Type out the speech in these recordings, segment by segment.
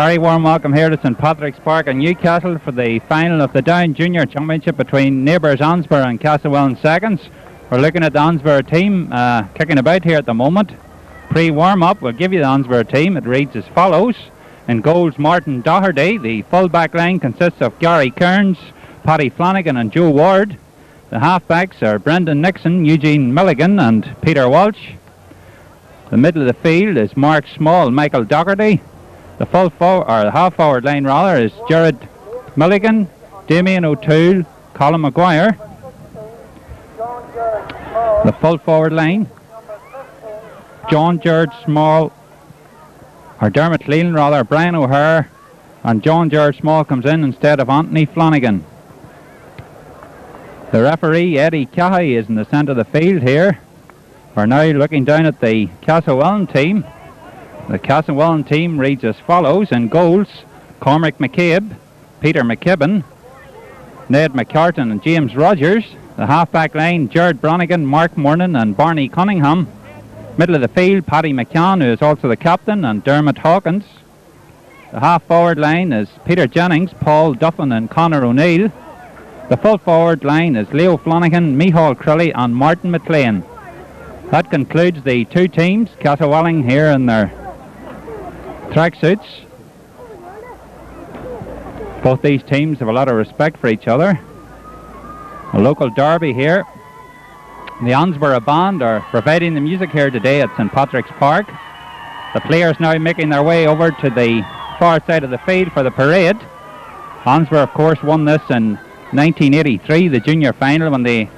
Very warm welcome here to St Patrick's Park in Newcastle for the final of the Down Junior Championship between neighbours Annsborough and Castlewellan seconds. We're looking at the Annsborough team kicking about here at the moment. Pre-warm-up, we'll give you the Annsborough team. It reads as follows. In goals, Martin Doherty. The full-back line consists of Gary Kearns, Paddy Flanagan and Joe Ward. The half-backs are Brendan Nixon, Eugene Milligan and Peter Walsh. The middle of the field is Mark Small, Michael Doherty. The half-forward line is Jared Milligan, Damien O'Toole, Colin Maguire. The full-forward line, John George Small, or Dermot Leland Brian O'Hare, and John George Small comes in instead of Anthony Flanagan. The referee, Eddie Cahy, is in the centre of the field here. We're now looking down at the Castlewellan team. The Castlewellan team reads as follows. In goals, Cormac McCabe, Peter McKibben, Ned McCartan and James Rogers. The half-back line, Jared Brannigan, Mark Mornan and Barney Cunningham. Middle of the field, Paddy McCann, who is also the captain, and Dermot Hawkins. The half-forward line is Peter Jennings, Paul Duffin and Conor O'Neill. The full-forward line is Leo Flanagan, Micheál Crilly and Martin McLean. That concludes the two teams. Castlewellan here in their tracksuits. Both these teams have a lot of respect for each other. A local derby here. The Annsborough band are providing the music here today at St Patrick's Park. The players now making their way over to the far side of the field for the parade. Annsborough, of course, won this in 1983, the junior final, when they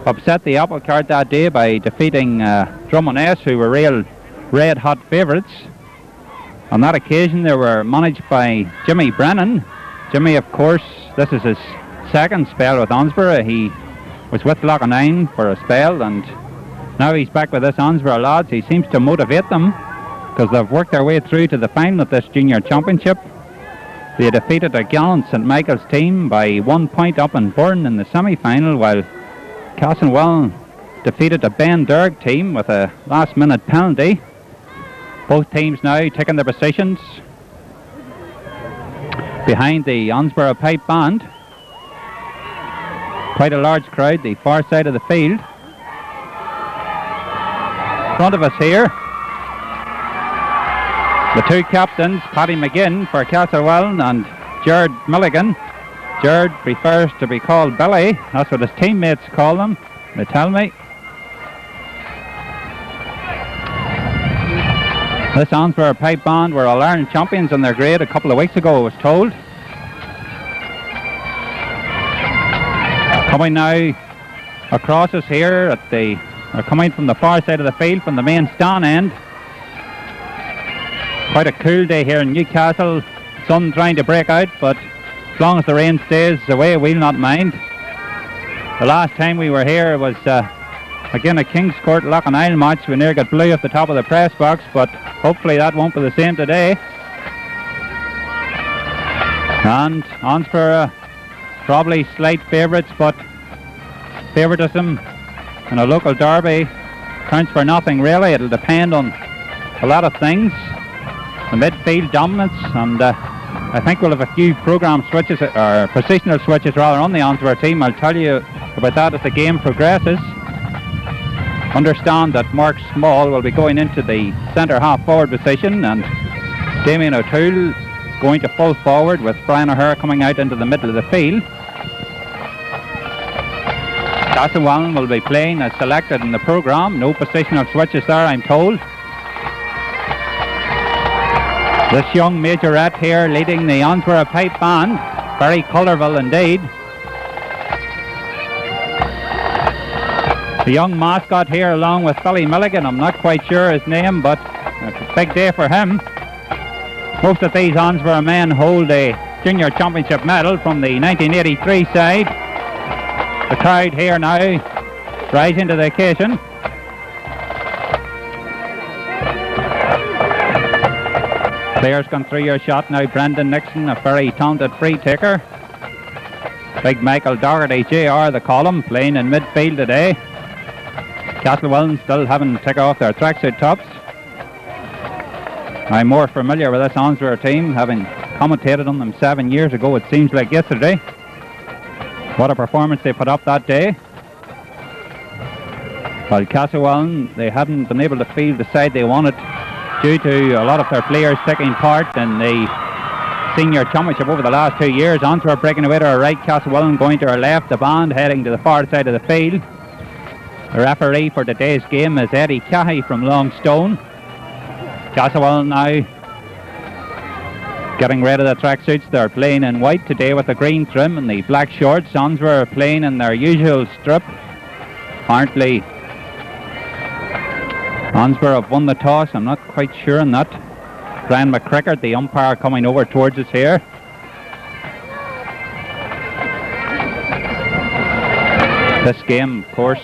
upset the apple cart that day by defeating Drummond S, who were real red-hot favourites. On that occasion, they were managed by Jimmy Brennan. Jimmy, of course, this is his second spell with Annsborough. He was with Loughnane for a spell, and now he's back with this Annsborough lads. He seems to motivate them because they've worked their way through to the final of this junior championship. They defeated a gallant St Michael's team by 1 point up in Burn in the semi-final, while Castlewellan defeated a Ben Derg team with a last-minute penalty. Both teams now taking their positions behind the Annsborough pipe band. Quite a large crowd, the far side of the field. In front of us here, the two captains, Paddy McGinn for Castlewellan and Jared Milligan. Jared prefers to be called Billy. That's what his teammates call him, they tell me. This Annsborough pipe band were All-Ireland champions in their grade a couple of weeks ago, I was told. Coming now across us here coming from the far side of the field, from the main stand end. Quite a cool day here in Newcastle. Sun trying to break out, but as long as the rain stays away, we'll not mind. The last time we were here was again a King's Court Loughnane match. We near got blue off the top of the press box, but hopefully that won't be the same today. And Annsborough probably slight favourites, but favouritism in a local derby counts for nothing really. It'll depend on a lot of things. The midfield dominance, and I think we'll have a few programme switches, or positional switches rather, on the Annsborough team. I'll tell you about that as the game progresses. Understand that Mark Small will be going into the centre half forward position, and Damien O'Toole going to full forward, with Brian O'Hare coming out into the middle of the field. Castlewellan will be playing as selected in the programme. No positional switches there, I'm told. This young majorette here leading the Annsborough pipe band, very colourful indeed. The young mascot here, along with Billy Milligan, I'm not quite sure his name, but it's a big day for him. Most of these Annsborough men hold a junior championship medal from the 1983 side. The crowd here now rising to the occasion. Players gone through your shot now. Brendan Nixon, a very talented free taker. Big Michael Doherty, JR, the column, playing in midfield today. Castlewellan still haven't taken off their tracksuit tops. I'm more familiar with this Annsborough team, having commentated on them 7 years ago. It seems like yesterday. What a performance they put up that day. While Castlewellan, they hadn't been able to field the side they wanted due to a lot of their players taking part in the senior championship over the last 2 years. Annsborough breaking away to our right, Castlewellan going to our left, the band heading to the far side of the field. The referee for today's game is Eddie Cahy from Longstone. Castlewellan now getting rid of the tracksuits. They're playing in white today with the green trim and the black shorts. Annsborough are playing in their usual strip. Apparently Annsborough have won the toss. I'm not quite sure on that. Brian McCrickard, the umpire, coming over towards us here. This game, of course,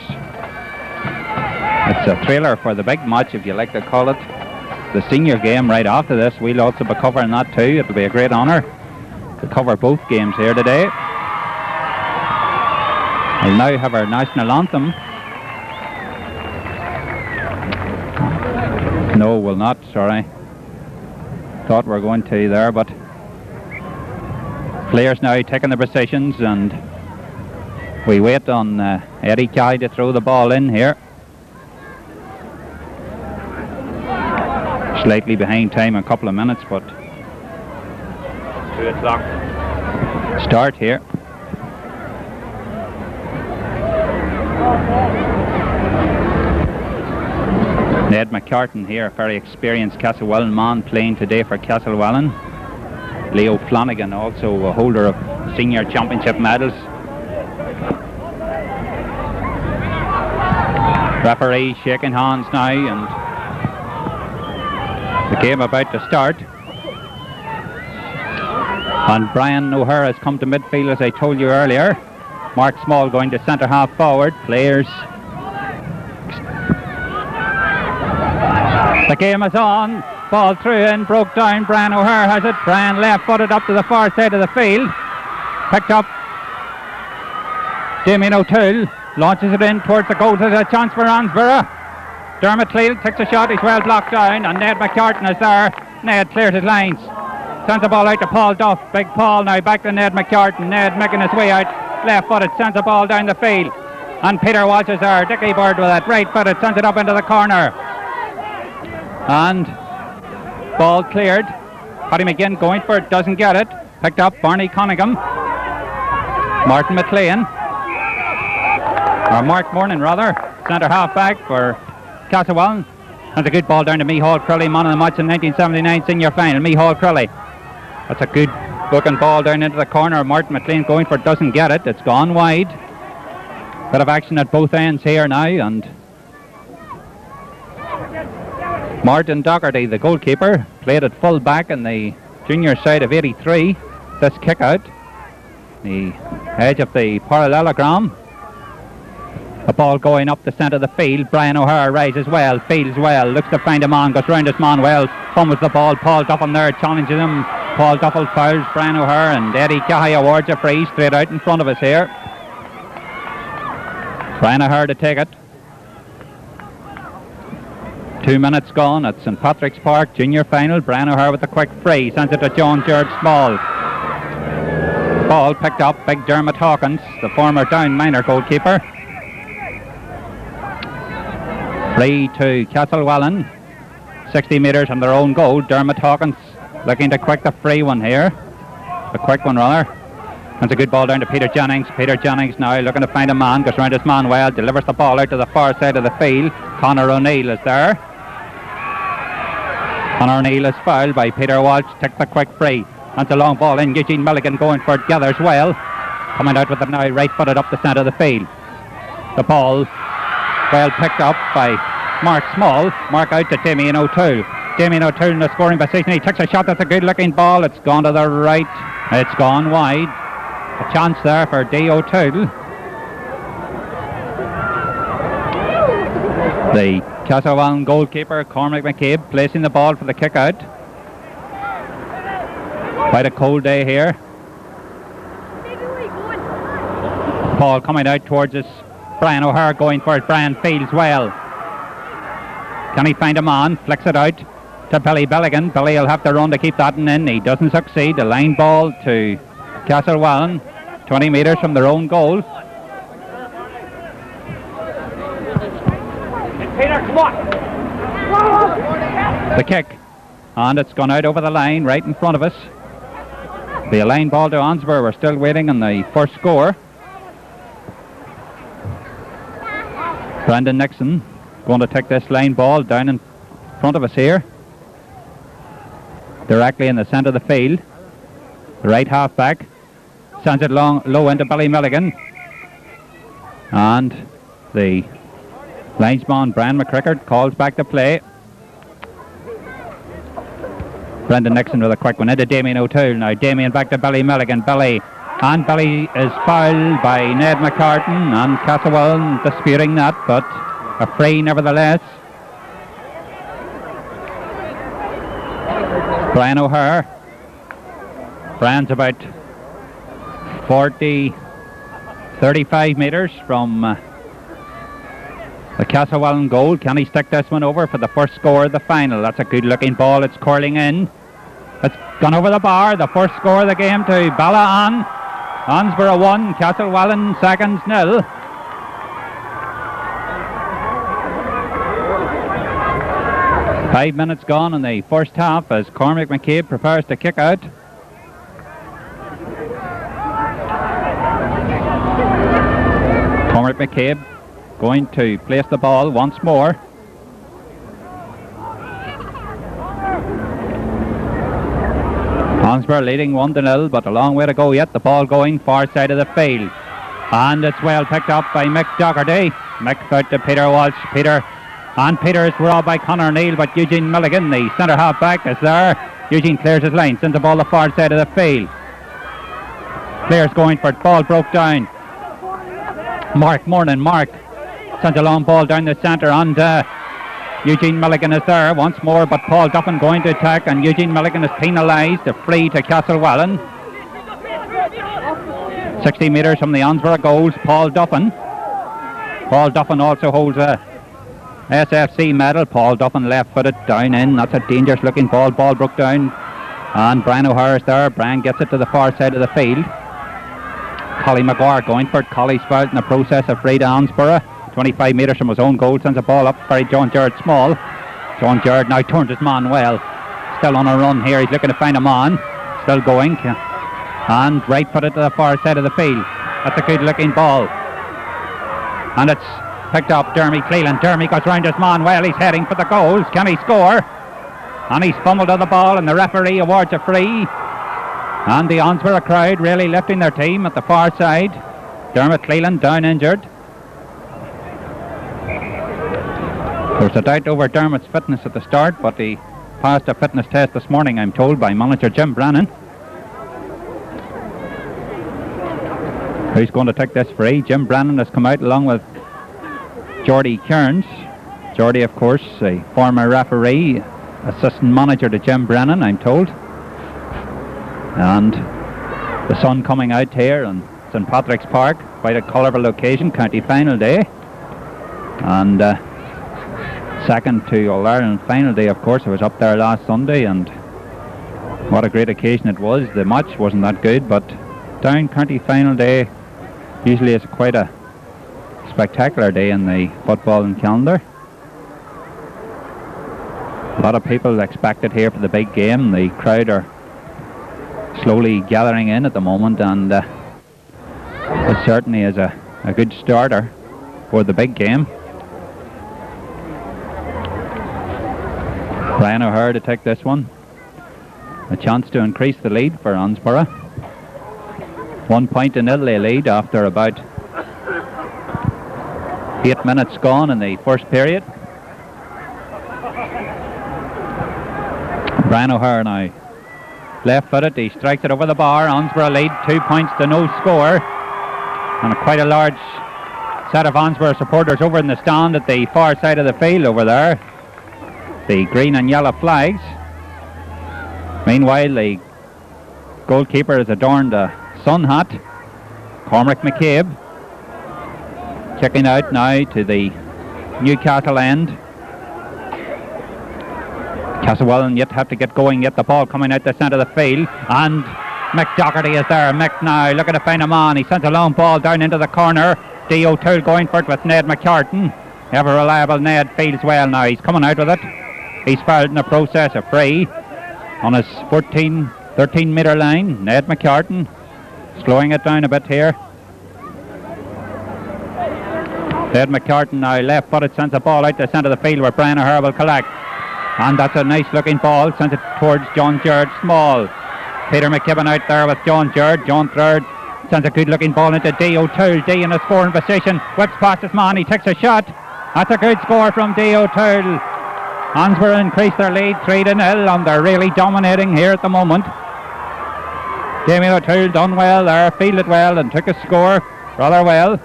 it's a trailer for the big match, if you like to call it, the senior game right after this. We'll also be covering that too. It'll be a great honour to cover both games here today. We'll now have our national anthem. No, we'll not, sorry. Thought we were going to there, but players now taking their positions, and we wait on Eddie Cahy to throw the ball in here. Slightly behind time, a couple of minutes, but 2 o'clock start here. Ned McCartan here, a very experienced Castlewellan man playing today for Castlewellan. Leo Flanagan, also a holder of senior championship medals. Referee shaking hands now, and the game about to start. And Brian O'Hara has come to midfield, as I told you earlier. Mark Small going to centre half forward. Players. The game is on. Ball through and broke down. Brian O'Hara has it. Brian left footed up to the far side of the field. Picked up. Damien O'Toole launches it in towards the goal. There's a chance for Annsborough. Dermot Cleal takes a shot. He's well blocked down, and Ned McCartan is there. Ned clears his lines. Sends the ball out to Paul Duff. Big Paul now back to Ned McCartan. Ned making his way out. Left footed. Sends the ball down the field. And Peter Walsh is there. Dickie Bird with it. Right footed. Sends it up into the corner. And ball cleared. Paddy McGinn going for it, doesn't get it. Picked up Barney Cunningham. Martin McLean, or Mark Morning rather, centre half back for Castlewellan. That's a good ball down to Micheál Crowley, man of the match in 1979 senior final. Micheál Crowley. That's a good looking ball down into the corner. Martin McLean going for it, doesn't get it. It's gone wide. Bit of action at both ends here now, and Martin Doherty, the goalkeeper, played at full back in the junior side of 83. This kick out, the edge of the parallelogram. The ball going up the centre of the field. Brian O'Hara rises well, fields well, looks to find a man, goes round his man well, fumbles the ball. Paul Duffel there challenges him. Paul Duffel fouls Brian O'Hara, and Eddie Cahy awards a free straight out in front of us here. Brian O'Hara to take it. 2 minutes gone at St Patrick's Park junior final. Brian O'Hara with a quick free, sends it to John George Small. Ball picked up, big Dermot Hawkins, the former Down minor goalkeeper. Free to Castlewellan, 60 metres from their own goal. Dermot Hawkins looking to quick the free one here, a quick one rather. That's a good ball down to Peter Jennings. Peter Jennings now looking to find a man, goes round his man well, delivers the ball out to the far side of the field. Conor O'Neill is there. Conor O'Neill is fouled by Peter Walsh, takes the quick free. That's a long ball in. Eugene Milligan going for it, gathers well. Coming out with it now, right footed up the centre of the field. The ball well picked up by Mark Small. Mark out to Damien O'Toole. Damien O'Toole in the scoring position. He takes a shot. That's a good looking ball. It's gone to the right. It's gone wide. A chance there for D. O'Toole. The Castlewellan goalkeeper Cormac McCabe placing the ball for the kick out. Quite a cold day here. Ball coming out towards us. Brian O'Hara going for it. Brian fields well. Can he find a man? Flicks it out. to Billy Billigan. Billy will have to run to keep that in. He doesn't succeed. A line ball to Castlewellan, 20 metres from their own goal. The kick, and it's gone out over the line right in front of us. The line ball to Annsborough. We're still waiting on the first score. Brendan Nixon going to take this line ball down in front of us here, directly in the centre of the field. The right half back sends it low into Billy Milligan, and the linesman Brian McCrickard calls back the play. Brendan Nixon with a quick one into Damien O'Toole. Now Damien back to Billy Milligan. Billy is fouled by Ned McCartan, and Castlewellan disputing that, but a free nevertheless. Brian O'Hare. Brian's about 35 metres from the Castlewellan goal. Can he stick this one over for the first score of the final? That's a good looking ball. It's curling in. It's gone over the bar. The first score of the game to Balla'an. Annsborough 1, Castlewellan seconds 0. Five minutes gone in the first half as Cormac McCabe prepares to kick out. Cormac McCabe going to place the ball once more. Annsborough leading 1-0, but a long way to go yet. The ball going far side of the field, and it's well picked up by Mick Doherty. Mick out to Peter Walsh. Peter is robbed by Conor Neal, but Eugene Milligan, the centre half back, is there. Eugene clears his line, sends the ball the far side of the field. Players going for it. Ball broke down. Mark sends a long ball down the centre, and Eugene Milligan is there once more, but Paul Duffin going to attack, and Eugene Milligan is penalised. A free to Castlewellan. 60 metres from the Annsborough goals, Paul Duffin. Paul Duffin also holds a SFC medal. Paul Duffin left-footed down in. That's a dangerous looking ball. Ball broke down, and Brian O'Hare is there. Brian gets it to the far side of the field. Collie Maguire going for it. Collie's fouled in the process. A free to Annsborough. 25 metres from his own goal, sends a ball up for John Gerard Small. John Gerard now turns his man well. Still on a run here. He's looking to find a man. Still going. And right footed to the far side of the field. That's a good looking ball. And it's picked up Dermy Cleland. Dermy goes round his man well. He's heading for the goals. Can he score? And he's fumbled on the ball, and the referee awards a free. And the Annsborough crowd really lifting their team at the far side. Dermot Cleland down injured. There's a doubt over Dermot's fitness at the start, but he passed a fitness test this morning, I'm told, by manager Jim Brannan. Who's going to take this free? Jim Brannan has come out along with Geordie Kearns. Geordie, of course, a former referee, assistant manager to Jim Brannan, I'm told. And the sun coming out here in St Patrick's Park, quite a colourful occasion, county final day. And second to All-Ireland final day, of course. I was up there last Sunday, and what a great occasion it was. The match wasn't that good, but Down county final day usually is quite a spectacular day in the footballing calendar. A lot of people expected here for the big game. The crowd are slowly gathering in at the moment, and it certainly is a good starter for the big game. Brian O'Hare to take this one. A chance to increase the lead for Annsborough. 1 point to nil they lead after about 8 minutes gone in the first period. Brian O'Hare now left-footed. He strikes it over the bar. Annsborough lead 2 points to no score. And quite a large set of Annsborough supporters over in the stand at the far side of the field over there. The green and yellow flags. Meanwhile, the goalkeeper has adorned a sun hat. Cormac McCabe checking out now to the Newcastle end. Castlewellan yet have to get going, yet the ball coming out the centre of the field, and Mick Doherty is there. Mick now looking to find a man. He sends a long ball down into the corner. D. O'Toole going for it with Ned McCartan. Ever reliable Ned feels well now. He's coming out with it. He's fouled in the process, a free on his 13 metre line. Ned McCartan slowing it down a bit here. Ned McCartan now left footed, sends the ball out the centre of the field where Brian O'Hara will collect. And that's a nice looking ball, sends it towards John George Small. Peter McKibben out there with John George. John Third sends a good looking ball into D. O'Toole. D in a scoring position, whips past his man, he takes a shot. That's a good score from D. O'Toole. Annsborough increased their lead 3-0 and they're really dominating here at the moment. Damien O'Toole done well there, fielded well and took a score rather well.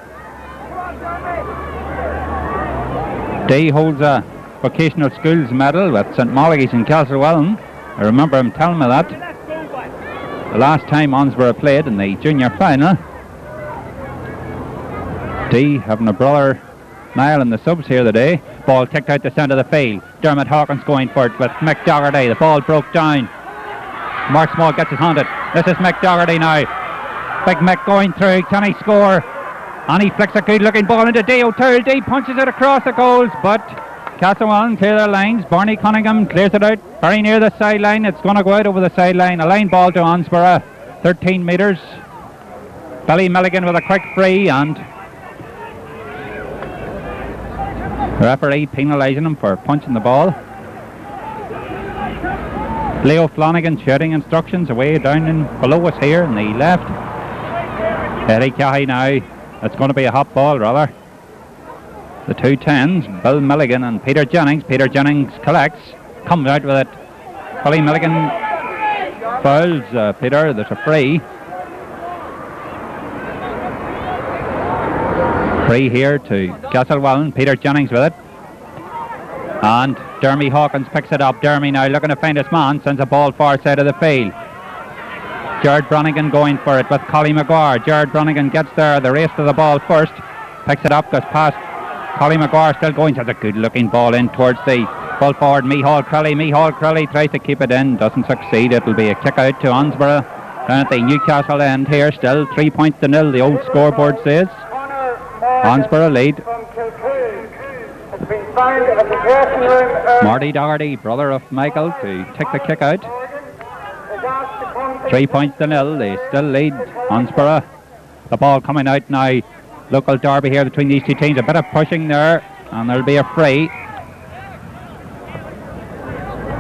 D holds a vocational schools medal with St Malachy's in Castlewellan. I remember him telling me that the last time Annsborough played in the junior final. D having a brother Niall in the subs here today. Ball kicked out the centre of the field. Dermot Hawkins going for it with Mick Doherty. The ball broke down. Mark Small gets his hand it. This is Mick Doherty now. Big Mick going through. Can he score? And he flicks a good looking ball into D. O'Toole. D punches it across the goals, but Castlewellan clear their lines. Barney Cunningham clears it out very near the sideline. It's going to go out over the sideline. A line ball to Annsborough, 13 metres. Billy Milligan with a quick free, and the referee penalising him for punching the ball. Leo Flanagan shouting instructions away down in below us here on the left. Eddie Cahy now. It's going to be a hot ball rather. The 2 10s, Bill Milligan and Peter Jennings. Peter Jennings collects, comes out with it. Billy Milligan fouls Peter. There's a free. Free here to Castlewellan. Peter Jennings with it. And Dermy Hawkins picks it up. Dermy now looking to find his man. Sends a ball far side of the field. Jared Bronigan going for it with Collie Maguire. Jared Bronigan gets there. The race to the ball first. Picks it up, goes past Collie Maguire. Still going. Has a good looking ball in towards the ball forward. Mihal Crowley. Mihal Crowley tries to keep it in. Doesn't succeed. It'll be a kick out to Annsborough. Down at the Newcastle end here. Still 3 points to nil. The old scoreboard says. Annsborough lead. Marty Doherty, brother of Michael, to take the kick out. 3 points to nil. They still lead Annsborough. The ball coming out now. Local derby here between these two teams. A bit of pushing there, and there'll be a free.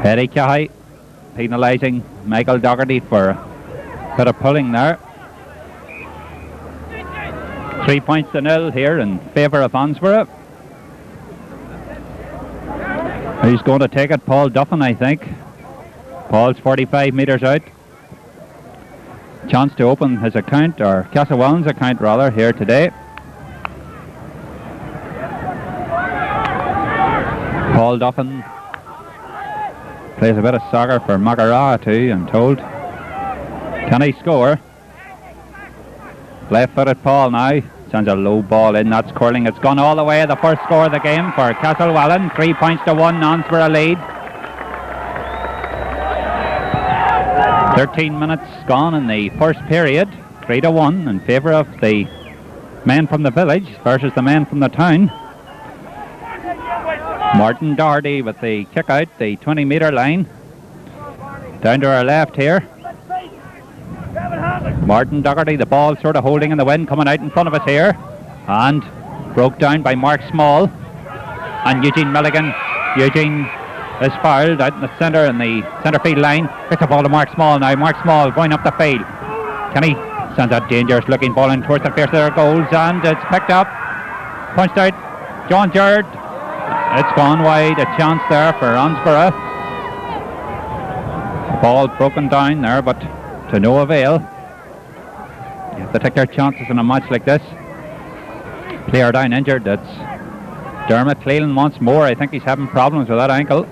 Eddie Cahy penalising Michael Doherty for a bit of pulling there. 3 points to nil here in favour of Annsborough. Who's going to take it? Paul Duffin, I think. Paul's 45 metres out. Chance to open his account, or Castlewellan's account rather, here today. Paul Duffin plays a bit of soccer for Macará too, I'm told. Can he score? Left-footed Paul now. Sends a low ball in. That's curling. It's gone all the way. The first score of the game for Castlewellan. 3 points to 1. Annsborough lead. 13 minutes gone in the first period. 3-1 in favour of the men from the village versus the men from the town. Martin Doherty with the kick out, the 20 metre line. Down to our left here. Martin Doherty, the ball sort of holding in the wind, coming out in front of us here, and broke down by Mark Small. And Eugene Milligan. Eugene is fouled out in the centre, in the centre field line. Picks the ball to Mark Small now. Mark Small going up the field. Kenny sends a dangerous looking ball in towards the first of their goals, and it's picked up, punched out. John Jerd. It's gone wide. A chance there for Annsborough. The ball broken down there, but to no avail. You have to take their chances in a match like this. Player down injured. That's Dermot Cleland once more. I think he's having problems with that ankle.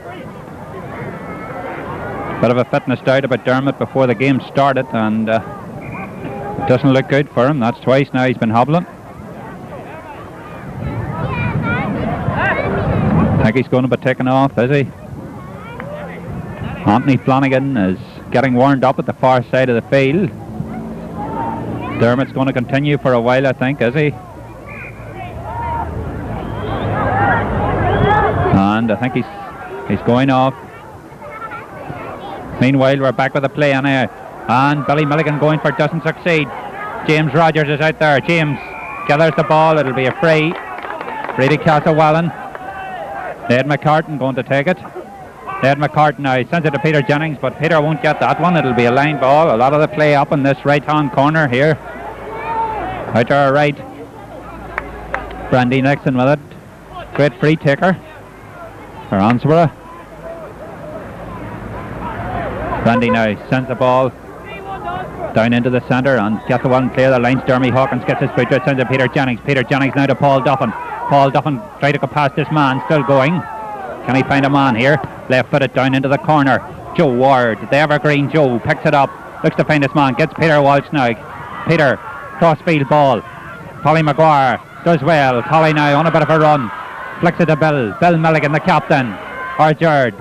Bit of a fitness doubt about Dermot before the game started, and it doesn't look good for him. That's twice now he's been hobbling. I think he's going to be taken off, is he? Anthony Flanagan is getting warmed up at the far side of the field. Dermot's going to continue for a while, I think, is he? And I think he's going off. Meanwhile, we're back with the play anyhow. And Billy Milligan going for it, doesn't succeed. James Rogers is out there. James gathers the ball. It'll be a free. Free to Castlewellan. Ned McCartan going to take it. Ned McCartan now sends it to Peter Jennings, but Peter won't get that one. It'll be a line ball. A lot of the play up in this right-hand corner here. Out to our right. Brandy Nixon with it. Great free taker for Annsborough. Brandy now sends the ball down into the centre, and Castlewellan clear the lines. Dermy Hawkins gets his boot, sends it to Peter Jennings. Peter Jennings now to Paul Duffin. Paul Duffin trying to go past this man, still going. Can he find a man here? Left footed down into the corner. Joe Ward, the evergreen Joe, picks it up. Looks to find this man, gets Peter Walsh now. Peter, crossfield ball. Collie Maguire does well. Collie now on a bit of a run. Flicks it to Bill. Bill Milligan, the captain. Or Jared.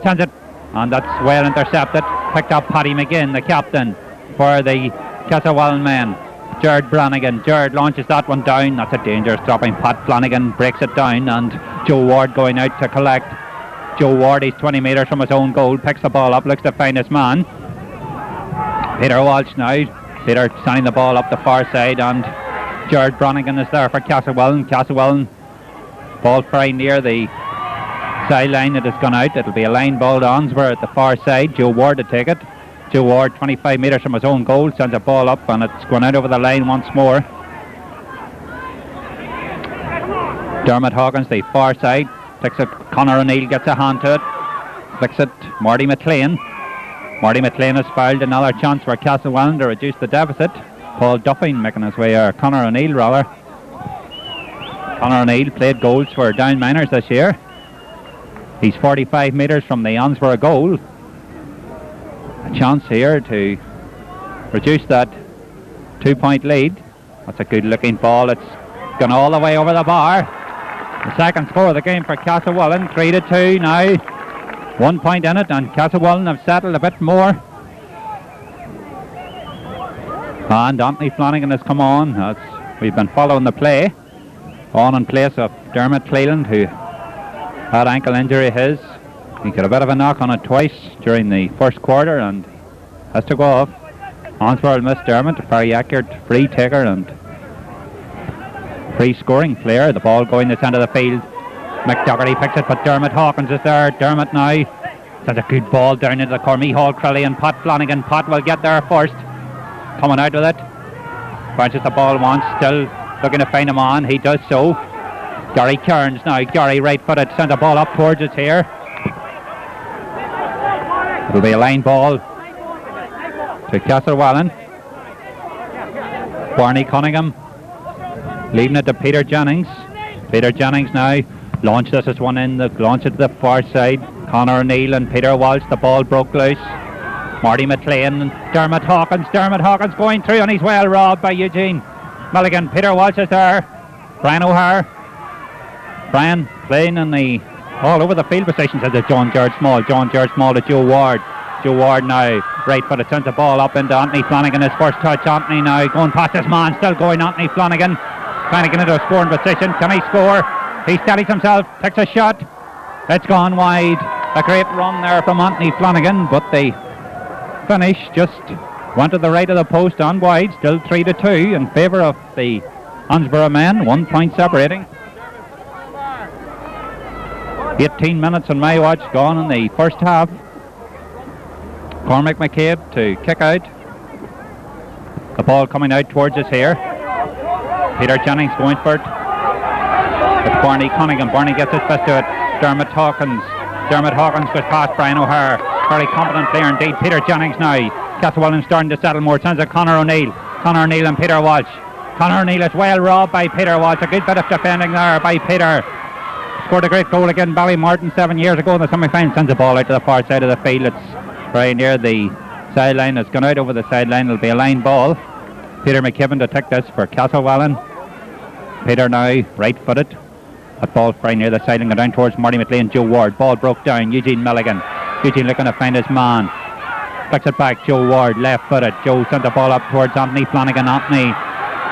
Sends it. And that's well intercepted. Picked up Paddy McGinn, the captain, for the Castlewellan men. Jared Brannigan. Jared launches that one down. That's a dangerous dropping. Pat Flanagan breaks it down, and Joe Ward going out to collect. Joe Ward, he's 20 metres from his own goal, picks the ball up, looks to find his man. Peter Walsh now. Peter sending the ball up the far side, and Jared Brannigan is there for Castlewellan. Castlewellan ball very near the sideline. It has gone out. It'll be a line ball to Annsborough at the far side. Joe Ward to take it. Joe Ward, 25 metres from his own goal, sends a ball up, and it's gone out over the line once more. Dermot Hawkins, the far side, takes it. Conor O'Neill gets a hand to it, flicks it. Marty McLean. Marty McLean has fouled. Another chance for Castlewellan to reduce the deficit. Paul Duffin making his way, or Conor O'Neill rather. Conor O'Neill played goals for Down Miners this year. He's 45 metres from the Annsborough goal. A chance here to reduce that 2-point lead. That's a good looking ball. It's gone all the way over the bar. The second score of the game for Castlewellan, 3-2 now. 1 point in it, and Castlewellan have settled a bit more. And Anthony Flanagan has come on as we've been following the play. On in place of Dermot Cleland, who had ankle injury his. He got a bit of a knock on it twice during the first quarter and has to go off. Annsborough will miss Dermot, a very accurate free taker and free scoring player. The ball going the centre of the field. McDougherty picks it, but Dermot Hawkins is there. Dermot now. That's a good ball down into the corner. Micheál Crilly and Pat Flanagan. Pat will get there first. Coming out with it. Punches the ball once. Still looking to find a man. He does so. Gary Kearns now. Gary right footed. Sends the ball up towards us here. It'll be a line ball to Castlewellan. Barney Cunningham leaving it to Peter Jennings. Peter Jennings now launches this one in, launch it to the far side. Conor O'Neill and Peter Walsh. The ball broke loose. Marty McLean and Dermot Hawkins. Dermot Hawkins going through, and he's well robbed by Eugene Milligan. Peter Walsh is there. Brian O'Hare. Brian playing in the all over the field positions as John George Small. John George Small to Joe Ward. Joe Ward now right foot. It sends the ball up into Anthony Flanagan. His first touch. Anthony now going past his man. Still going. Anthony Flanagan trying to get into a scoring position. Can he score? He steadies himself. Takes a shot. It's gone wide. A great run there from Anthony Flanagan, but the finish just went to the right of the post on wide. Still 3-2 in favour of the Annsborough men. 1 point separating. 18 minutes on my watch gone in the first half. Cormac McCabe to kick out. The ball coming out towards us here. Peter Jennings going for it. It's Barney Cunningham. Barney gets his fist to it. Dermot Hawkins. Dermot Hawkins goes past Brian O'Hare. Very competent player indeed. Peter Jennings now. Castlewellan starting to settle more. Sends it Conor O'Neill. Conor O'Neill and Peter Walsh. Conor O'Neill is well robbed by Peter Walsh. A good bit of defending there by Peter. Scored a great goal again Ballymartin 7 years ago in the semi-final. Sends the ball out to the far side of the field. It's very near the sideline. It's gone out over the sideline. It'll be a line ball. Peter McKibben to take this for Castlewellan. Peter now right-footed. That ball very near the sideline. Go down towards Marty McLean. Joe Ward. Ball broke down. Eugene Milligan. Eugene looking to find his man. Flicks it back, Joe Ward, left-footed. Joe sent the ball up towards Anthony Flanagan. Anthony,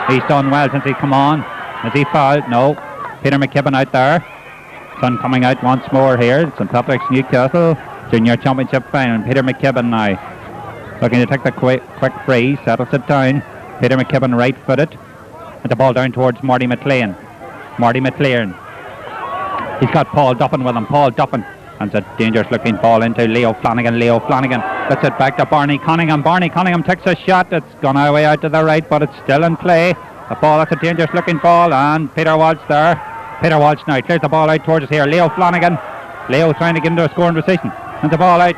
he's done well since he's come on. Has he fouled? No. Peter McKibben out there. Sun coming out once more here. St Patrick's Newcastle Junior Championship final. Peter McKibben now looking to take the quick free. Settles it down. Peter McKibben right-footed. And the ball down towards Marty McLean. Marty McLean. He's got Paul Duffin with him. Paul Duffin. And it's a dangerous looking ball into Leo Flanagan. Leo Flanagan lets it back to Barney Cunningham. Barney Cunningham takes a shot. It's gone away out to the right, but it's still in play. The ball, that's a dangerous looking ball, and Peter Walsh there. Peter Walsh now clears the ball out towards us here. Leo Flanagan. Leo trying to get into a scoring position. And the ball out.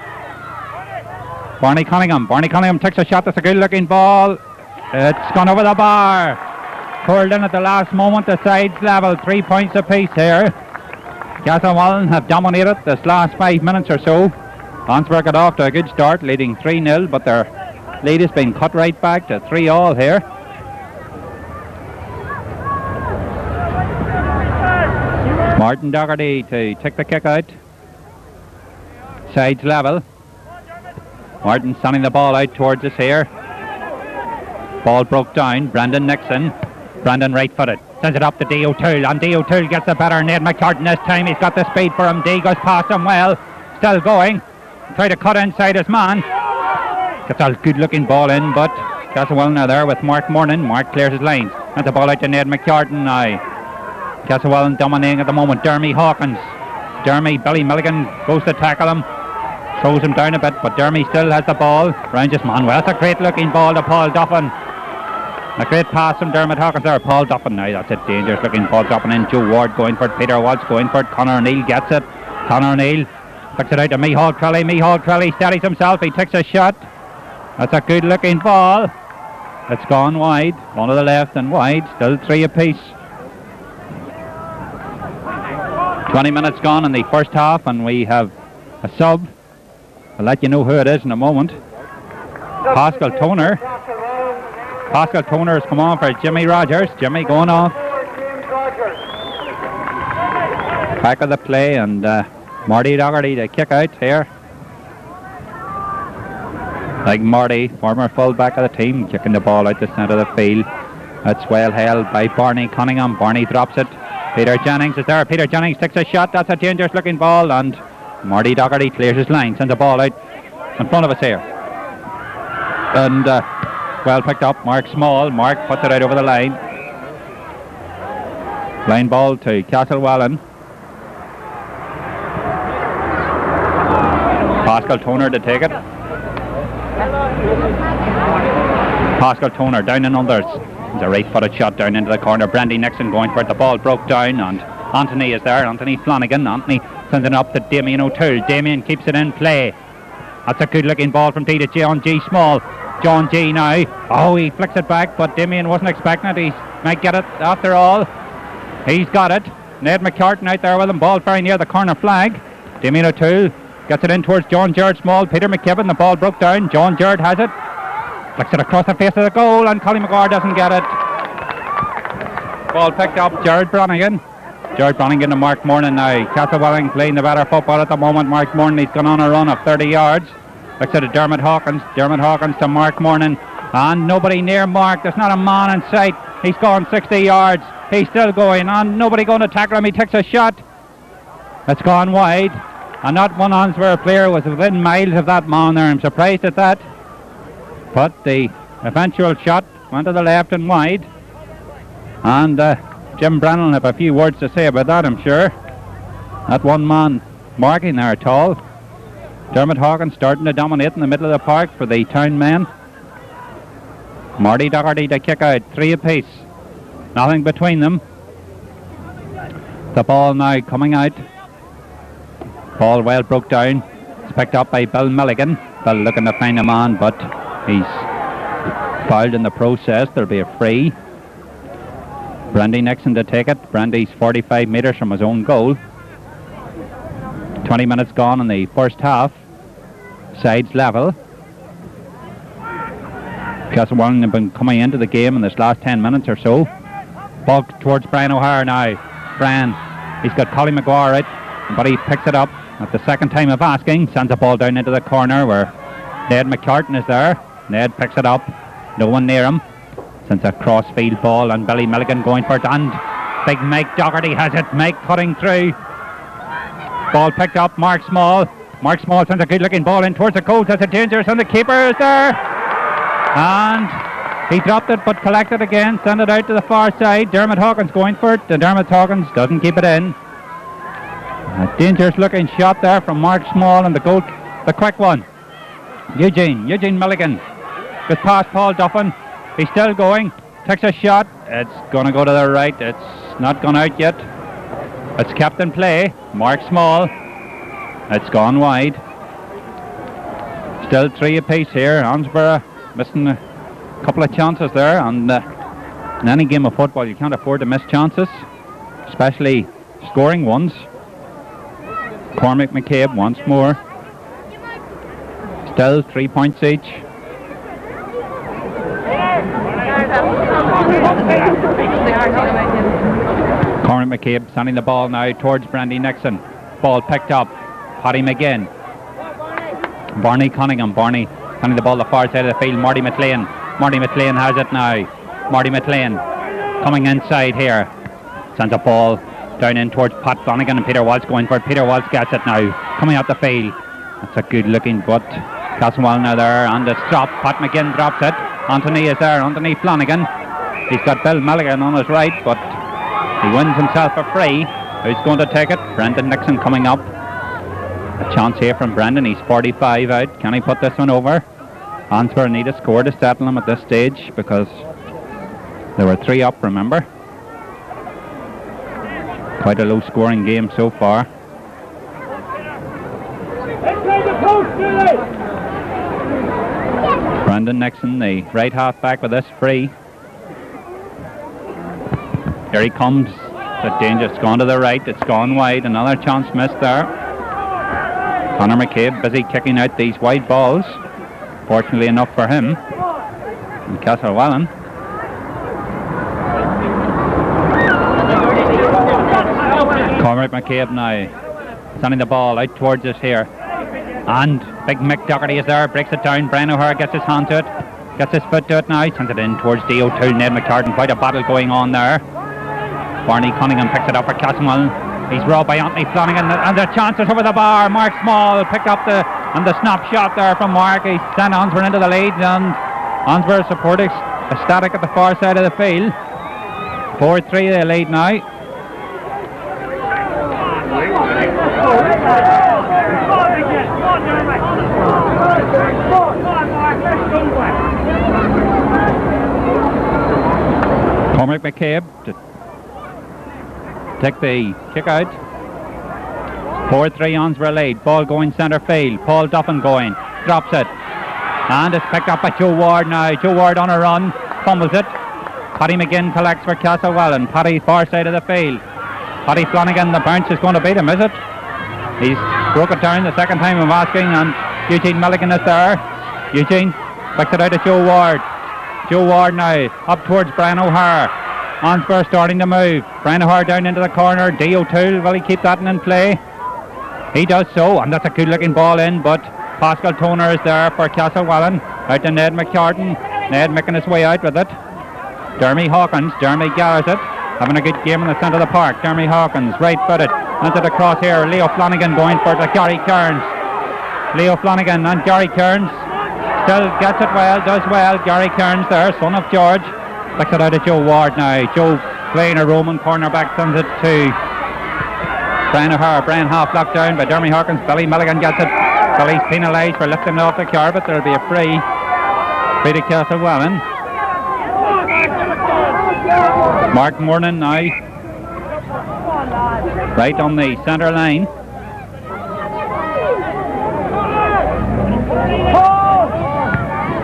Barney Cunningham. Barney Cunningham takes a shot. That's a good looking ball. It's gone over the bar. Curled in at the last moment. The sides level. 3 points apiece here. Castlewellan have dominated this last 5 minutes or so. Annsborough got off to a good start, leading 3-0, but their lead has been cut right back to 3-all here. Martin Doherty to take the kick out. Sides level. Martin sending the ball out towards us here. Ball broke down. Brandon Nixon. Brandon right-footed. Sends it up to D. O'Toole, and D. O'Toole gets the better. Ned McCartan this time. He's got the speed for him. D goes past him well. Still going. Try to cut inside his man. Gets a good looking ball in, but Castlewellan are there with Mark Mornan. Mark clears his lines. And the ball out to Ned McCartan now. Castlewellan dominating at the moment. Dermy Hawkins. Billy Milligan goes to tackle him. Throws him down a bit, but Dermy still has the ball. Round his man. Well, that's a great looking ball to Paul Duffin. A great pass from Dermot Hawkins there. Paul Duffin now. That's a dangerous looking ball dropping in. Joe Ward going for it. Peter Walsh going for it. Conor O'Neill gets it. Conor O'Neill puts it out to Micheál Crowley. Micheál Crowley steadies himself. He takes a shot. That's a good looking ball. It's gone wide. One to the left and wide. Still 3 apiece. 20 minutes gone in the first half, and we have a sub. I'll let you know who it is in a moment. Pascal Toner. Pascal Toner has come on for Jimmy Rogers. Jimmy going off. Back of the play, and Marty Doherty to kick out here. Like Marty, former full-back of the team, kicking the ball out the centre of the field. That's well held by Barney Cunningham. Barney drops it. Peter Jennings is there. Peter Jennings takes a shot. That's a dangerous looking ball, and Marty Doherty clears his line, sends the ball out in front of us here. And well picked up. Mark Small. Mark puts it out over the line. Line ball to Castlewellan. Pascal Toner to take it. Pascal Toner down and unders. It's a right-footed shot down into the corner. Brandy Nixon going for it. The ball broke down, and Anthony is there. Anthony Flanagan. Anthony sends it up to Damien O'Toole. Damien keeps it in play. That's a good looking ball from D to John G. Small. John G. now. Oh, he flicks it back, but Damien wasn't expecting it. He might get it after all. He's got it. Ned McCartan out there with him. Ball very near the corner flag. Damien O'Toole gets it in towards John Jared Small. Peter McKibben. The ball broke down. John Jared has it. Flicks it across the face of the goal, and Colin McGuire doesn't get it. Ball picked up. Jared Brannigan. Jared Brannigan to Mark Mornan now. Castlewellan playing the better football at the moment. Mark Mornan, he's gone on a run of 30 yards. Looks at Dermot Hawkins. Dermot Hawkins to Mark Mornan. And nobody near Mark. There's not a man in sight. He's gone 60 yards. He's still going on. Nobody going to tackle him. He takes a shot. It's gone wide. And not one Annsborough player was within miles of that man there. I'm surprised at that. But the eventual shot went to the left and wide. And Jim Brennan will have a few words to say about that, I'm sure. Not one man marking there at all. Dermot Hawkins starting to dominate in the middle of the park for the town men. Marty Doherty to kick out. 3 apiece. Nothing between them. The ball now coming out. Ball well broke down. It's picked up by Bill Milligan. Bill looking to find a man, but he's fouled in the process. There'll be a free. Brandy Nixon to take it. Brandy's 45 metres from his own goal. 20 minutes gone in the first half. Sides level. Castlewellan have been coming into the game in this last 10 minutes or so. Ball towards Brian O'Hare now. Brian, he's got Colin McGuire out, but he picks it up. at the second time of asking, sends a ball down into the corner where Ned McCartan is there. Ned picks it up, no one near him. Sends a crossfield ball, and Billy Milligan going for it, and big Mike Doherty has it. Mike cutting through. Ball picked up, Mark Small. Mark Small sends a good looking ball in towards the goals. That's a dangerous, and the keeper is there. And he dropped it but collected again, sent it out to the far side. Dermot Hawkins going for it, and Dermot Hawkins doesn't keep it in. A dangerous looking shot there from Mark Small, and the goal, the quick one. Eugene Milligan. Good pass, Paul Duffin. He's still going, takes a shot. It's going to go to the right. It's not gone out yet. It's kept in play. Mark Small. It's gone wide. Still 3 apiece here. Annsborough missing a couple of chances there. And in any game of football, you can't afford to miss chances, especially scoring ones. Cormac McCabe once more. Still 3 points each. Cormac McCabe sending the ball now towards Brandy Nixon. Ball picked up. Paddy McGinn. Barney Cunningham. Barney sending the ball to the far side of the field. Marty McLean. Marty McLean has it now. Marty McLean coming inside here. Sends a ball down in towards Pat Flanagan, and Peter Walsh going for it. Peter Walsh gets it now. Coming out the field. That's a good looking butt. Castlewellan now there, and it's dropped. Pat McGinn drops it. Anthony is there. Anthony Flanagan. He's got Bill Milligan on his right, but he wins himself a free. Who's going to take it? Brendan Nixon coming up. A chance here from Brendan. He's 45 out. Can he put this one over? Annsborough need a score to settle him at this stage, because there were 3 up, remember. Quite a low scoring game so far. Brendan Nixon, the right half back, with this free. Here he comes. It's a danger. It's gone to the right. It's gone wide. Another chance missed there. Conor McCabe busy kicking out these wide balls. Fortunately enough for him. And Castlewellan. Cormac McCabe now sending the ball out towards us here. And big Mick Doherty is there. Breaks it down. Brian O'Hara gets his hand to it. Gets his foot to it now. Sends it in towards D. O'Toole. Ned McCartan. Quite a battle going on there. Barney Cunningham picks it up for Castlewellan. He's robbed by Anthony Flanagan, and the chances over the bar. Mark Small picked up the snap shot there from Mark. He sent Annsborough into the lead, and Annsborough support ecstatic at the far side of the field. 4-3 they lead now. Cormac McCabe to take the kick out. 4-3 Annsborough lead. Ball going centre field. Paul Duffin going. Drops it. And it's picked up by Joe Ward now. Joe Ward on a run. Fumbles it. Paddy McGinn collects for Castlewellan. Paddy far side of the field. Paddy Flanagan, the bounce is going to beat him, is it? He's broke it down the second time of asking, and Eugene Milligan is there. Eugene picks it out to Joe Ward. Joe Ward now up towards Brian O'Hara. Annsborough starting to move. Brian O'Hara down into the corner. D. O'Toole, will he keep that in play? He does so, and that's a good looking ball in, but Pascal Toner is there for Castlewellan. Out to Ned McCartan. Ned making his way out with it. Dermy Hawkins. Dermy gathers it. Having a good game in the centre of the park. Dermy Hawkins, right footed. Into the cross here. Leo Flanagan going for it to Gary Kearns. Leo Flanagan and Gary Kearns. Still gets it well, does well. Gary Kearns there, son of George. Picks it out to Joe Ward now. Joe playing a Roman cornerback, sends it to Brian O'Hara. Brian half locked down by Dermy Hawkins. Billy Milligan gets it. Billy's penalised for lifting it off the carpet. There'll be a free. Free to Castlewellan. Mark Mornan now. Right on the centre line.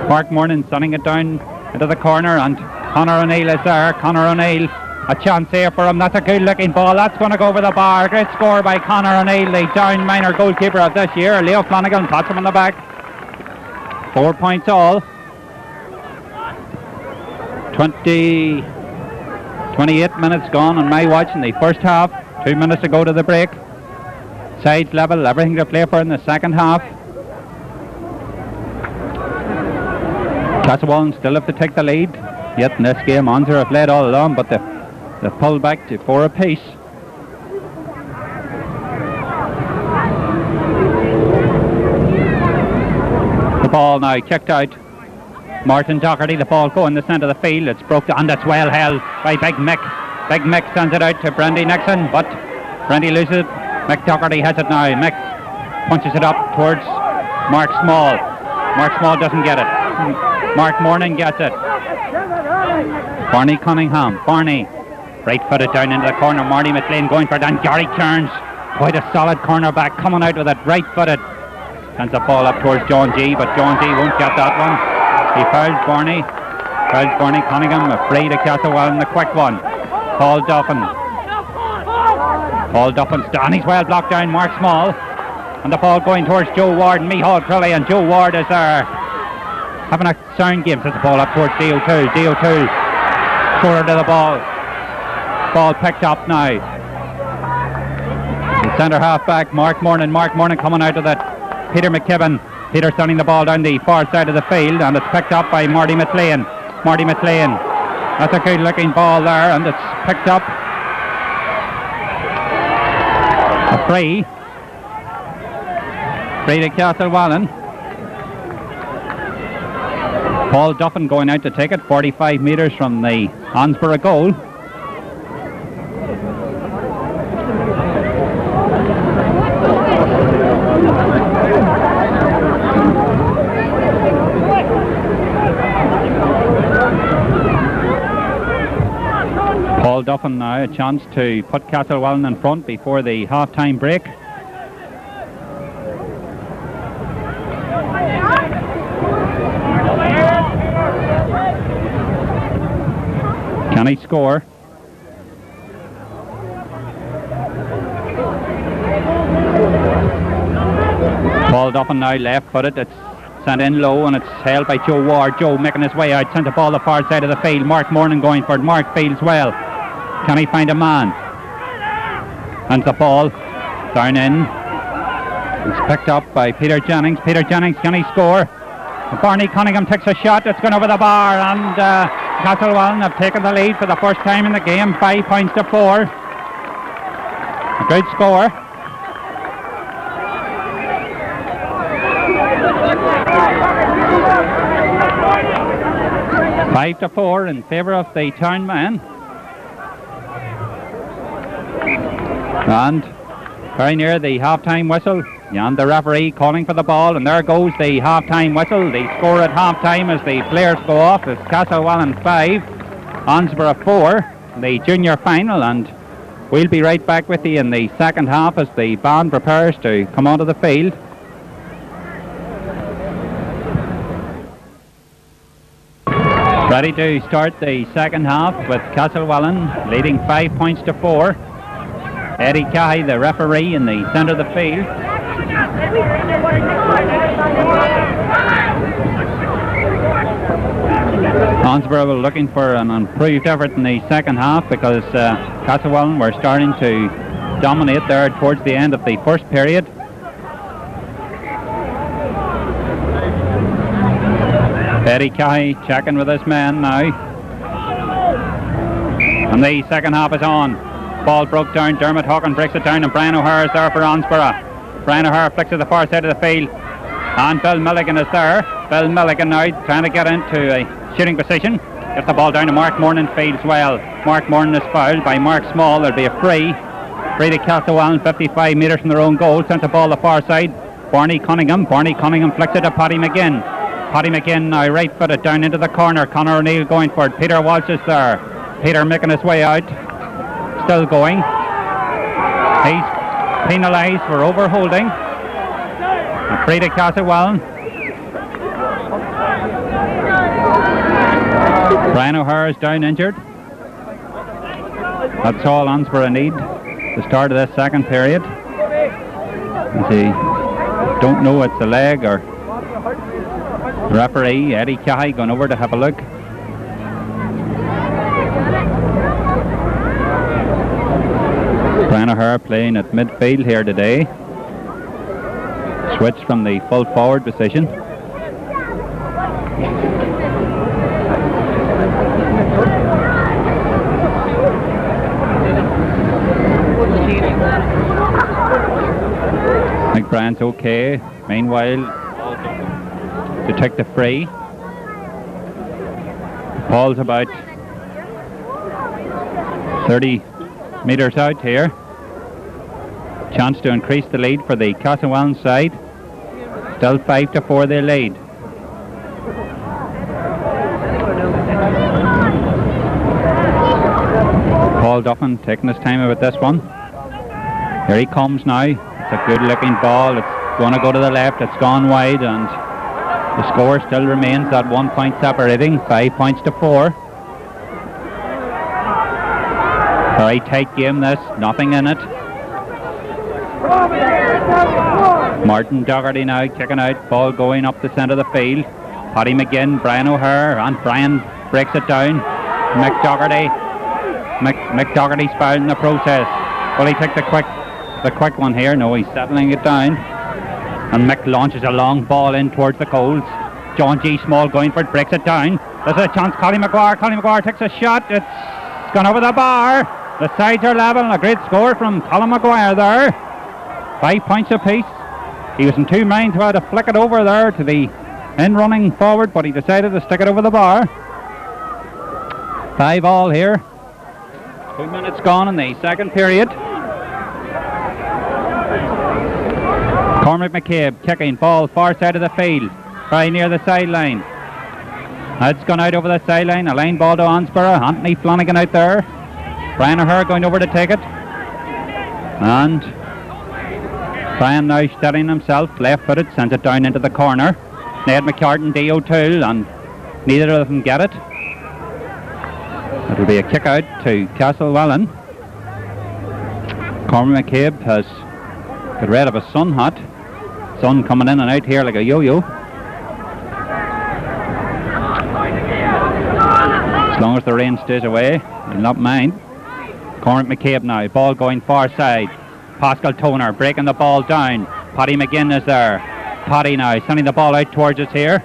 Mark Mornan sending it down into the corner, and Conor O'Neill is there. Conor O'Neill, a chance here for him. That's a good looking ball. That's going to go over the bar. Great score by Conor O'Neill, the down minor goalkeeper of this year. Leo Flanagan pats him on the back. 4 points all. 28 minutes gone on my watch in the first half. 2 minutes to go to the break. Sides level, everything to play for in the second half. Castlewellan still have to take the lead. Yet in this game, Annsborough have led all along, but they've pulled back to 4 apiece. The ball now kicked out. Martin Doherty, the ball going in the centre of the field. It's broke and it's well held by Big Mick. Big Mick sends it out to Brendy Nixon, but Brendy loses it. Mick Doherty has it now. Mick punches it up towards Mark Small. Mark Small doesn't get it. Mark Morning gets it. Barney Cunningham. Barney right-footed down into the corner. Marty McLean going for it, and Gary Kearns, quite a solid cornerback, coming out with it right-footed. Sends the ball up towards John G, but John G won't get that one. He fouls Barney. Fouls Barney Cunningham, afraid of Castlewellan, the quick one. Paul Duffin. Paul Duffin's down. He's well blocked down Mark Small. And the ball going towards Joe Ward and Mihal Crilly, and Joe Ward is there. Having a sound game. Sends the ball up towards D.O.2. D.O.2 shoulder to the ball. Ball picked up now. The centre half back, Mark Morning. Mark Morning coming out of that. Peter McKibben. Peter sending the ball down the far side of the field, and it's picked up by Marty McLean. Marty McLean. That's a good looking ball there, and it's picked up. A free. Free to Castlewellan. Paul Duffin going out to take it, 45 metres from the Annsborough goal. Paul Duffin now, a chance to put Castlewellan in front before the half-time break. Can he score? Paul Duffin now left-footed. It's sent in low and it's held by Joe Ward. Joe making his way out, sent the ball the far side of the field. Mark Morning going for it. Mark fields well. Can he find a man? And the ball down in. It's picked up by Peter Jennings. Peter Jennings, can he score? Barney Cunningham takes a shot. It's gone over the bar, and Castlewellan have taken the lead for the first time in the game, 5 points to 4. A good score. Five to 4 in favour of the town man. And very near the half-time whistle, and the referee calling for the ball, and there goes the half-time whistle. The score at half-time as the players go off is Castlewellan 5, Annsborough 4, the junior final, and we'll be right back with you in the second half as the band prepares to come onto the field. Ready to start the second half with Castlewellan leading 5 points to 4. Eddie Cahy, the referee, in the centre of the field. Annsborough were looking for an improved effort in the second half because Castlewellan were starting to dominate there towards the end of the first period. Eddie Cahy checking with his man now. And the second half is on. Ball broke down, Dermot Hawken breaks it down, and Brian O'Hare is there for Annsborough. Brian O'Hare flicks to the far side of the field, and Bill Milligan is there. Bill Milligan now trying to get into a shooting position. Gets the ball down to Mark Morning, fields well. Mark Morning is fouled by Mark Small. There'll be a free. Free to Castlewellan, 55 metres from their own goal. Sent the ball the far side. Barney Cunningham flicks it to Paddy McGinn. Paddy McGinn now right-footed down into the corner. Conor O'Neill going for it. Peter Walsh is there. Peter making his way out. Still going. He's penalised for overholding. Free to Castlewellan. Brian O'Hare is down injured. That's all Annsborough need. The start of this second period. They don't know it's a leg or referee Eddie Cahy going over to have a look. Brian O'Hare playing at midfield here today. Switch from the full forward position. McBrien's okay. Meanwhile, to take the free. Ball's about 30 metres out here. Chance to increase the lead for the Castlewellan side. Still 5-4 they lead. Paul Duffin taking his time with this one. Here he comes now. It's a good looking ball. It's going to go to the left. It's gone wide, and the score still remains that 1 point separating. 5 points to 4. Very tight game this. Nothing in it. Martin Dougherty now kicking out. Ball going up the centre of the field. Paddy McGinn, Brian O'Hare, and Brian breaks it down. Mick Dougherty's fouled in the process. Will he take the quick one here? No, he's settling it down. And Mick launches a long ball in towards the goals. John G. Small going for it, breaks it down. There's a chance. Colin McGuire takes a shot. It's gone over the bar. The sides are level, and a great score from Colin McGuire there. 5 points apiece. He was in two minds whether to flick it over there to the in-running forward, but he decided to stick it over the bar. 5 all here. 2 minutes gone in the second period. Cormac McCabe kicking, ball far side of the field, very near the sideline. It's gone out over the sideline. A line ball to Annsborough. Anthony Flanagan out there. Brian O'Hare going over to take it. And Brian now steadying himself, left-footed, sends it down into the corner. Ned McCartan, D. O'Toole, and neither of them get it. It'll be a kick out to Castlewellan. Cormac McCabe has got rid of a sun hat. Sun coming in and out here like a yo-yo. As long as the rain stays away, I'll not mind. Cormac McCabe now, ball going far side. Pascal Toner breaking the ball down. Paddy McGinn is there. Paddy now sending the ball out towards us here.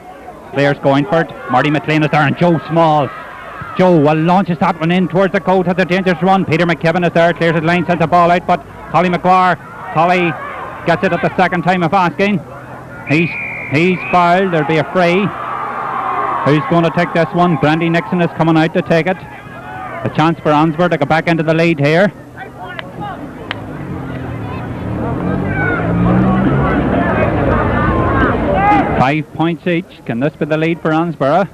Players going for it. Marty McLean is there, and Joe Small. Joe launches that one in towards the goal. Has a dangerous run. Peter McKibben is there, clears his line, sends the ball out, but Collie gets it at the second time of asking. He's fouled. There'll be a free. Who's going to take this one? Brandy Nixon is coming out to take it. A chance for Annsborough to go back into the lead here. Five points each. Can this be the lead for Annsborough?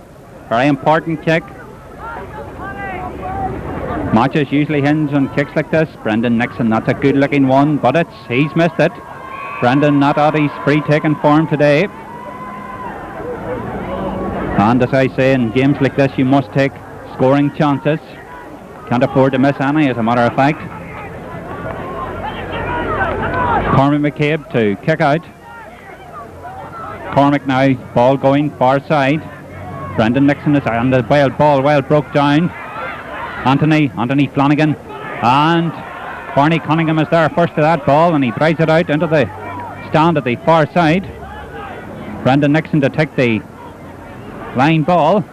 Very important kick. Matches usually hinge on kicks like this. Brendan Nixon, that's a good looking one, but he's missed it. Brendan not at his free taking form today. And as I say, in games like this you must take scoring chances. Can't afford to miss any, as a matter of fact. Cormac McCabe to kick out. Cormac now, ball going far side. Brendan Nixon is on the ball well broke down. Anthony Flanagan, and Barney Cunningham is there first to that ball, and he drives it out into the stand at the far side. Brendan Nixon to take the line ball.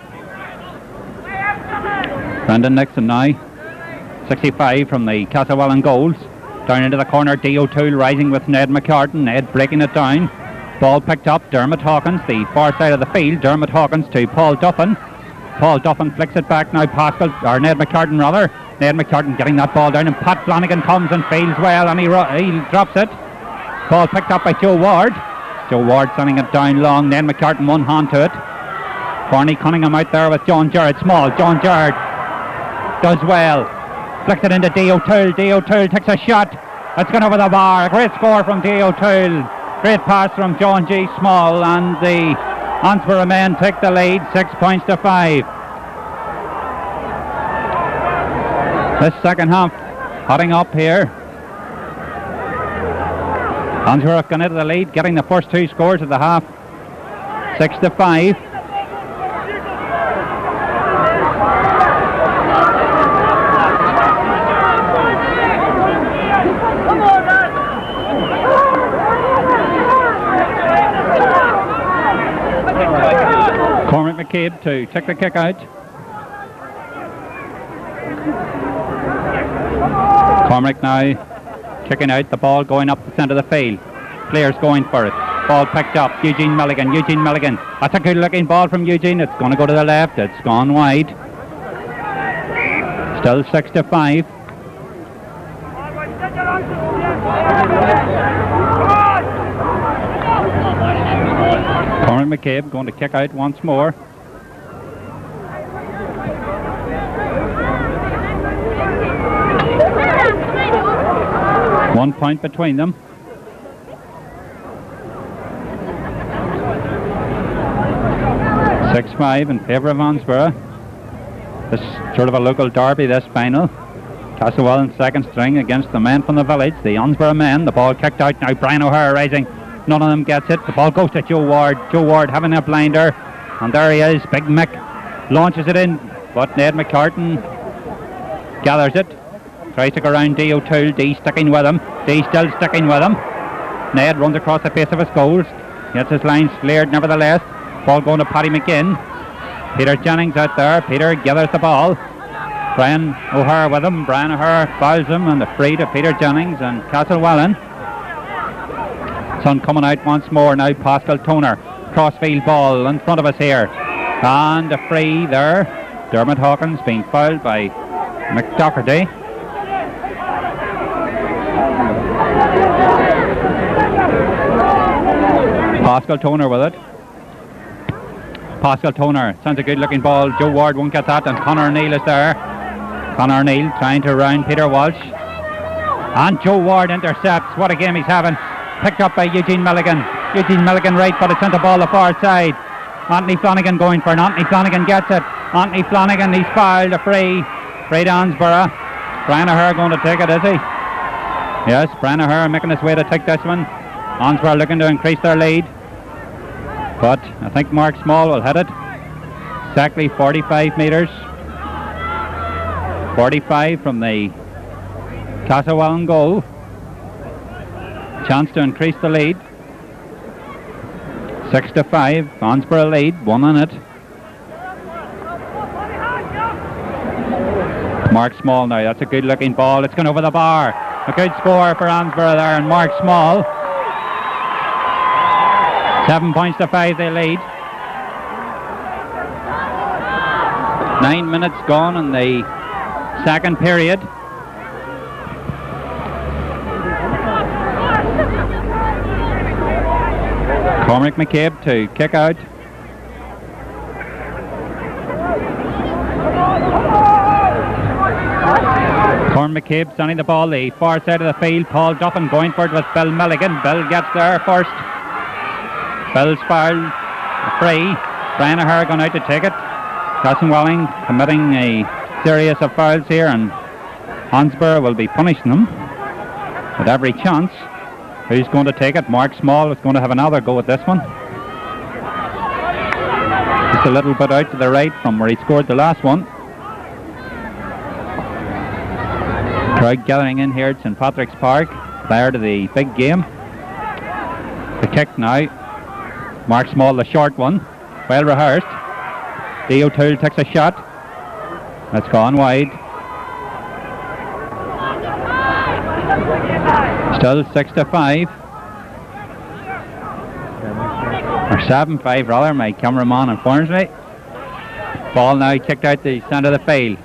Brendan Nixon now, 65 from the Castlewellan goals. Down into the corner, D. O'Toole rising with Ned McCartan. Ned breaking it down. Ball picked up, Dermot Hawkins, the far side of the field. Dermot Hawkins to Paul Duffin. Paul Duffin flicks it back now, Ned McCartan rather. Ned McCartan getting that ball down, and Pat Flanagan comes and fields well, and he drops it. Ball picked up by Joe Ward. Joe Ward sending it down long. Ned McCartan one hand to it. Barney Cunningham out there with John Jarrett Small. John Jarrett does well. Flicks it into D. O'Toole. D. O'Toole takes a shot. It's gone over the bar. A great score from D. O'Toole. Great pass from John G. Small, and the Annsborough men take the lead, 6 points to 5. This second half hotting up here. Annsborough have gone into the lead, getting the first two scores of the half, 6-5. McCabe to take the kick out. Cormac now kicking out the ball, going up the centre of the field. Players going for it. Ball picked up. Eugene Milligan. That's a good looking ball from Eugene. It's going to go to the left. It's gone wide. Still 6-5. Cormac McCabe going to kick out once more. One point between them. .65 in favour of Annsborough. This is sort of a local derby, this final. Castlewellan second string against the men from the village, the Annsborough men. The ball kicked out now. Brian O'Hara rising. None of them gets it. The ball goes to Joe Ward. Joe Ward having a blinder. And there he is. Big Mick launches it in. But Ned McCartan gathers it. Tries to go around D. O'Toole. D sticking with him. D still sticking with him. Ned runs across the face of his goals. Gets his line cleared nevertheless. Ball going to Paddy McGinn. Peter Jennings out there. Peter gathers the ball. Brian O'Hara with him. Brian O'Hara fouls him and the free to Peter Jennings and Castlewellan. Sun coming out once more now. Pascal Toner. Crossfield ball in front of us here. And the free there. Dermot Hawkins being fouled by McDoherty. Pascal Toner with it. Pascal Toner sends a good looking ball. Joe Ward won't get that and Conor O'Neill is there. Conor O'Neill trying to round Peter Walsh. And Joe Ward intercepts. What a game he's having. Picked up by Eugene Milligan. Eugene Milligan right, but it's sent the ball the far side. Anthony Flanagan going for it. Anthony Flanagan gets it. Anthony Flanagan, he's fouled. A free. Free to Annsborough. Brian O'Hara going to take it, is he? Yes, Brian O'Hara making his way to take this one. Annsborough looking to increase their lead. But I think Mark Small will hit it. Exactly 45 metres. 45 from the Castlewellan goal. Chance to increase the lead. 6-5. Annsborough lead. 1 on it. Mark Small now. That's a good looking ball. It's gone over the bar. A good score for Annsborough there and Mark Small. 7 points to 5 they lead. 9 minutes gone in the second period. Cormac McCabe to kick out. Cormac McCabe sending the ball the far side of the field. Paul Duffin going for it with Bill Milligan. Bill gets there first. Bill's foul, free. Brian O'Hara going out to take it. Castlewellan committing a series of fouls here and Annsborough will be punishing them with every chance. Who's going to take it? Mark Small is going to have another go at this one. Just a little bit out to the right from where he scored the last one. Crowd gathering in here at St Patrick's Park prior to the big game. The kick now. Mark Small, the short one. Well rehearsed. D. O'Toole takes a shot. That's gone wide. Still 6-5. Or 7-5 rather, my cameraman informs me. Ball now kicked out the centre of the field.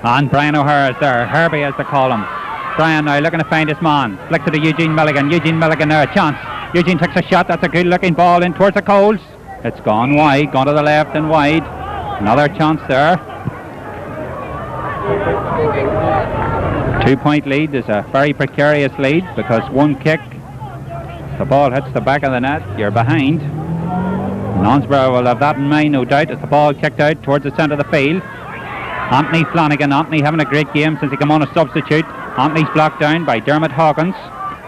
And Brian O'Hara is there. Herbie as they call him. Brian now looking to find his man. Flicks it to Eugene Milligan. Eugene Milligan there, a chance. Eugene takes a shot. That's a good looking ball in towards the Coles. It's gone wide, gone to the left and wide. Another chance there. 2 point lead is a very precarious lead because one kick, the ball hits the back of the net, you're behind. And Annsborough will have that in mind, no doubt, as the ball kicked out towards the centre of the field. Anthony Flanagan. Anthony having a great game since he came on a substitute. Anthony's blocked down by Dermot Hawkins.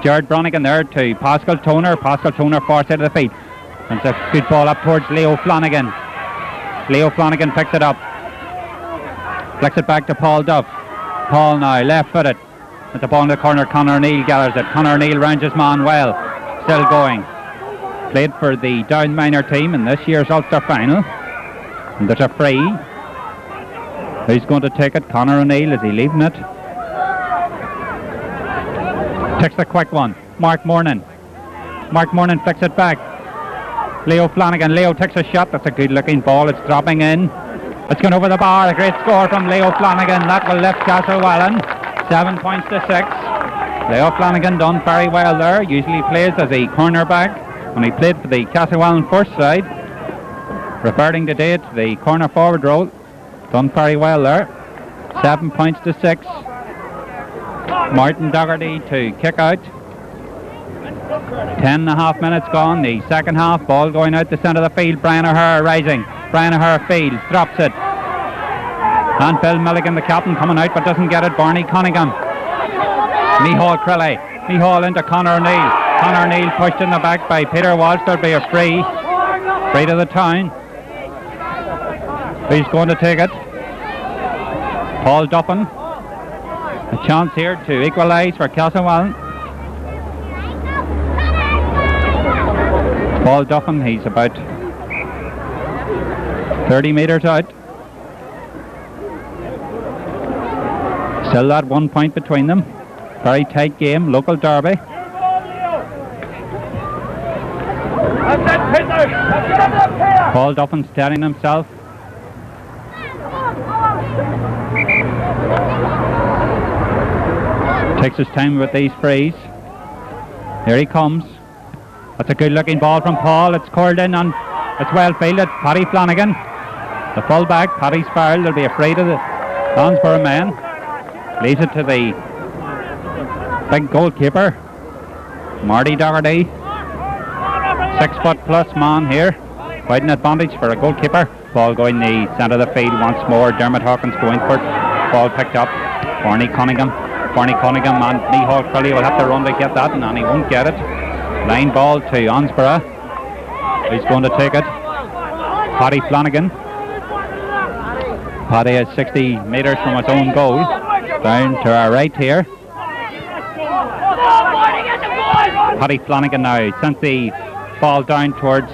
Jared Bronigan there to Pascal Toner. Pascal Toner far side of the field. And it's a good ball up towards Leo Flanagan. Leo Flanagan picks it up. Flicks it back to Paul Duff. Paul now left footed. At the ball in the corner, Conor O'Neill gathers it. Conor O'Neill rounds his man well. Still going. Played for the Down minor team in this year's Ulster final. And there's a free. Who's going to take it? Conor O'Neill, is he leaving it? Takes the quick one. Mark Mornan flicks it back. Leo Flanagan. Leo takes a shot. That's a good looking ball. It's dropping in. It's gone over the bar. A great score from Leo Flanagan. That will lift Castlewellan 7 points to 6. Leo Flanagan done very well there. Usually plays as a cornerback. When he played for the Castlewellan first side, reverting today to the corner forward role. Done very well there. 7 points to 6. Martin Dougherty to kick out. 10.5 minutes gone. The second half. Ball going out the centre of the field. Brian O'Hare rising. Brian O'Hare fields. Drops it. And Bill Milligan, the captain, coming out but doesn't get it. Barney Cunningham. Mihal Crilley. Mihal into Conor O'Neill. Conor O'Neill pushed in the back by Peter Walsh. There'll be a free. Free to the town. Who's going to take it? Paul Duffin. A chance here to equalise for Castlewellan. Paul Duffin, he's about 30 metres out. Still that 1 point between them. Very tight game, local derby. Paul Duffin steadying himself. Takes his time with these frees. Here he comes. That's a good looking ball from Paul. It's curled in and it's well fielded. Paddy Flanagan, the full back. Paddy's foul. There'll be a free to the Annsborough men. Leaves it to the big goalkeeper, Marty Dougherty. 6 foot plus man here. Quite an advantage for a goalkeeper. Ball going the centre of the field once more. Dermot Hawkins going for it. Ball picked up. Barney Cunningham and Mihal Crilley will have to run to get that, and he won't get it. Line ball to Annsborough. He's going to take it. Paddy Flanagan. Paddy is 60 metres from his own goal. Down to our right here. Paddy Flanagan now sent the ball down towards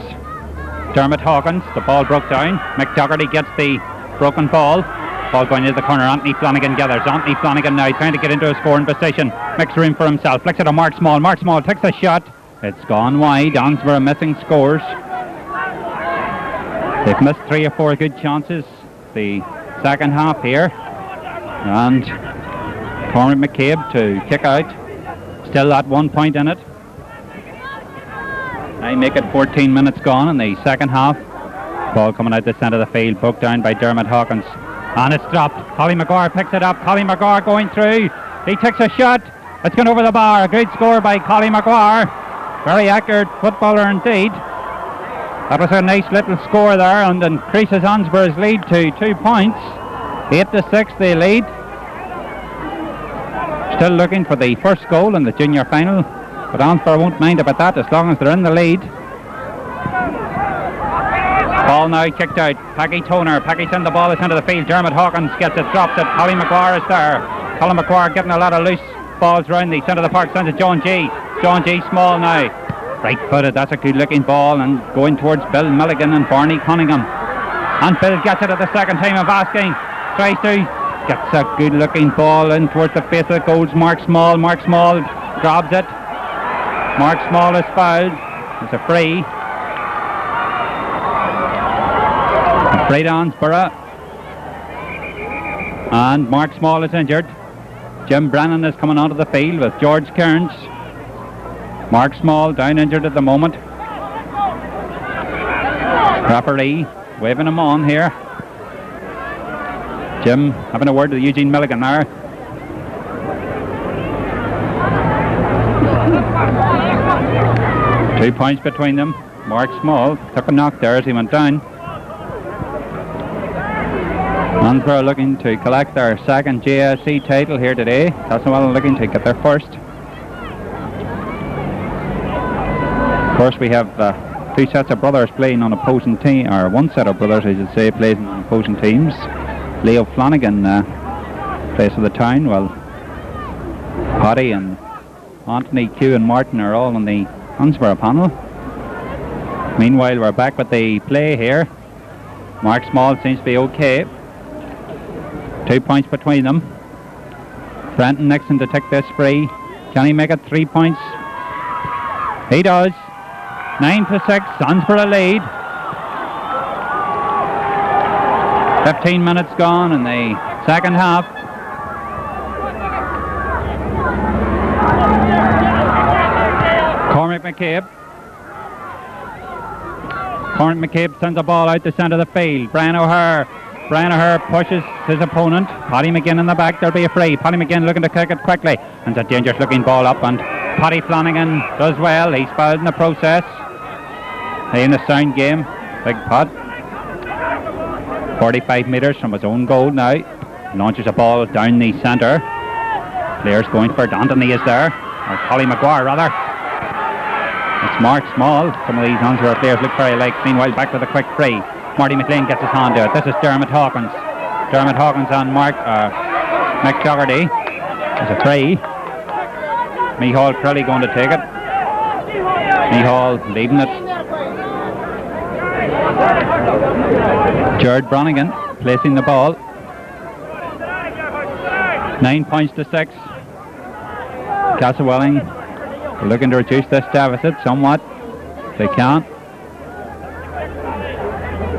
Dermot Hawkins. The ball broke down. Mick Dougherty gets the broken ball. Ball going into the corner. Anthony Flanagan gathers. Anthony Flanagan now trying to get into a scoring position. Makes room for himself. Flicks it to Mark Small. Mark Small takes a shot. It's gone wide. Annsborough missing scores. They've missed 3 or 4 good chances the second half here. And Cormac McCabe to kick out. Still that 1 point in it. They make it 14 minutes gone in the second half. Ball coming out the centre of the field. Broke down by Dermot Hawkins. And it's dropped. Collie McGuire picks it up. Collie McGuire going through. He takes a shot. It's gone over the bar. A great score by Collie McGuire. Very accurate footballer indeed. That was a nice little score there and increases Annsborough's lead to 2 points. 8-6 they lead. Still looking for the first goal in the junior final, but Annsborough won't mind about that as long as they're in the lead. Ball now kicked out. Peggy Toner. Peggy sends the ball to the centre of the field. Dermot Hawkins gets it, drops it. Collie McGuire is there. Colin McGuire getting a lot of loose balls round the centre of the park. Sends it to John G. John G. Small now. Right footed. That's a good looking ball and going towards Bill Milligan and Barney Cunningham. And Bill gets it at the second time of asking. Tries to. Gets a good looking ball in towards the face of the goals. Mark Small. Mark Small grabs it. Mark Small is fouled. It's a free. Free to Annsborough. And Mark Small is injured. Jim Brennan is coming onto the field with George Kearns. Mark Small down injured at the moment. Referee waving him on here. Jim having a word with Eugene Milligan there. Two points between them. Mark Small took a knock there as he went down. Annsborough looking to collect their second JSC title here today. Castlewellan looking to get their first. Of course, we have 2 sets of brothers playing on opposing team, or 1 set of brothers, I should say, playing on opposing teams. Leo Flanagan plays for the town, while Paddy and Anthony, Q and Martin are all on the Annsborough panel. Meanwhile, we're back with the play here. Mark Small seems to be okay. 2 points between them. Brenton Nixon to take this free. Can he make it 3 points? He does. 9-6. Annsborough lead. 15 minutes gone in the second half. Cormac McCabe sends a ball out the centre of the field. Brian O'Hare pushes his opponent. Paddy McGinn in the back. There'll be a free. Paddy McGinn looking to kick it quickly. And it's a dangerous looking ball up. And Paddy Flanagan does well. He's fouled in the process. Playing a sound game. Big Pat. 45 metres from his own goal now. Launches a ball down the centre. Players going for it. Anthony is there. Or Collie Maguire rather. It's Mark Small. Some of these Annsborough players look very alike. Meanwhile, back with a quick free. Marty McLean gets his hand to it. This is Dermot Hawkins. Dermot Hawkins on Mick Dougherty. There's a free. Mihal Crowley going to take it. Mihal leading it. Jared Bronigan placing the ball. 9 points to 6. Castlewellan looking to reduce this deficit somewhat. They can't.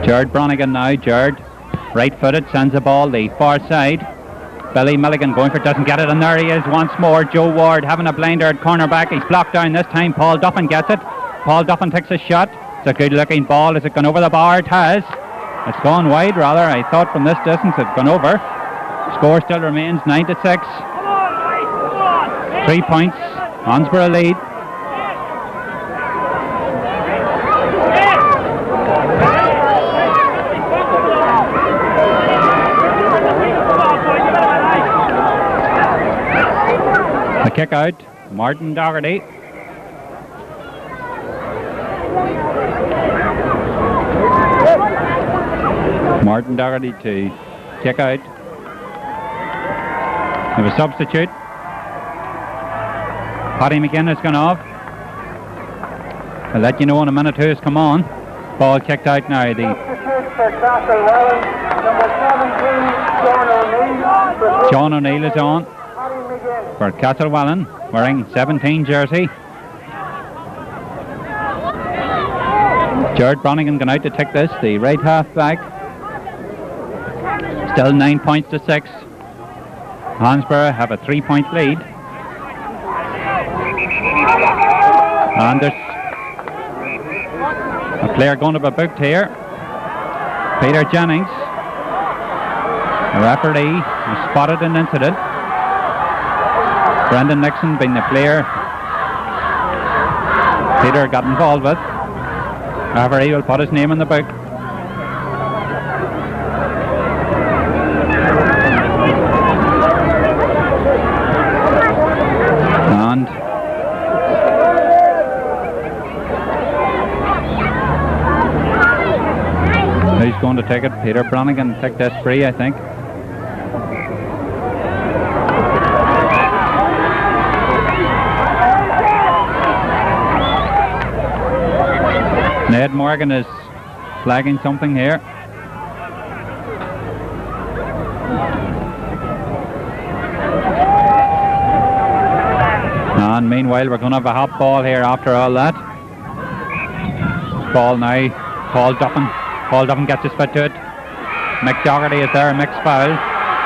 Jared Bronigan now. Jared, right-footed, sends the ball the far side. Billy Milligan going for it, doesn't get it, and there he is once more. Joe Ward having a blinder at cornerback. He's blocked down this time. Paul Duffin gets it. Paul Duffin takes a shot. It's a good-looking ball. Has it gone over the bar? It has. It's gone wide, rather. I thought from this distance it's gone over. Score still remains 9-6. 3 points. Annsborough lead. The kick out, Martin Dougherty. Martin Dougherty to kick out. We have a substitute. Paddy McGinn has gone off. I'll let you know in a minute who has come on. Ball kicked out now. The John O'Neill is on for Castlewellan, wearing 17 jersey. Jared Bronigan going out to take this, the right half back. Still 9 points to 6. Annsborough have a 3 point lead. And there's a player going to be booked here. Peter Jennings. The referee has spotted an incident. Brendan Nixon being the player Peter got involved with. However, he will put his name in the book. And who's going to take it? Peter Bronigan took this free, I think. Ned Morgan is flagging something here. And meanwhile, we're going to have a hot ball here after all that. Ball now, Paul Duffin. Paul Duffin gets his foot to it. Mick Dougherty is there, Mick's foul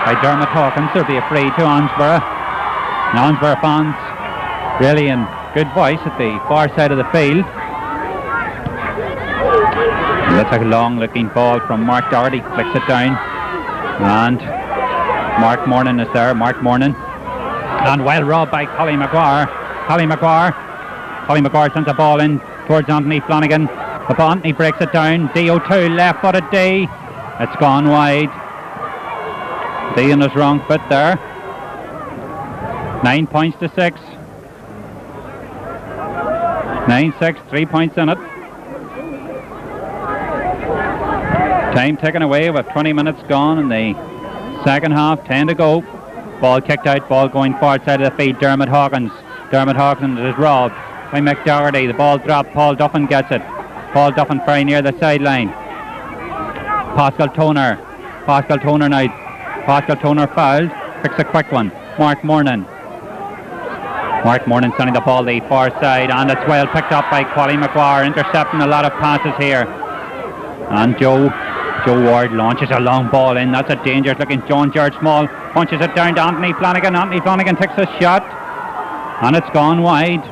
by Dermot Hawkins. There'll be a free to Annsborough. And Annsborough fans really in good voice at the far side of the field. That's a long looking ball from Mark Dougherty, flicks it down, and Mark Mornan is there. Mark Mornan, and well robbed by Collie Maguire. Collie Maguire sends the ball in towards Anthony Flanagan. The Anthony breaks it down. D. O'Toole left footed D. It's gone wide. D on his wrong foot there. 9 points to 6. 9-6, 3 points in it. Time taken away with 20 minutes gone in the second half, 10 to go. Ball kicked out, ball going far side of the field. Dermot Hawkins is robbed by Mick Dougherty. The ball dropped, Paul Duffin gets it. Paul Duffin very near the sideline. Pascal Toner. Pascal Toner now. Pascal Toner fouled. Picks a quick one. Mark Mornan. Mark Mornan sending the ball the far side, and it's well picked up by Qually McGuire, intercepting a lot of passes here. And Joe Ward launches a long ball in. That's a dangerous looking John George Small. Punches it down to Anthony Flanagan. Anthony Flanagan takes a shot, and it's gone wide.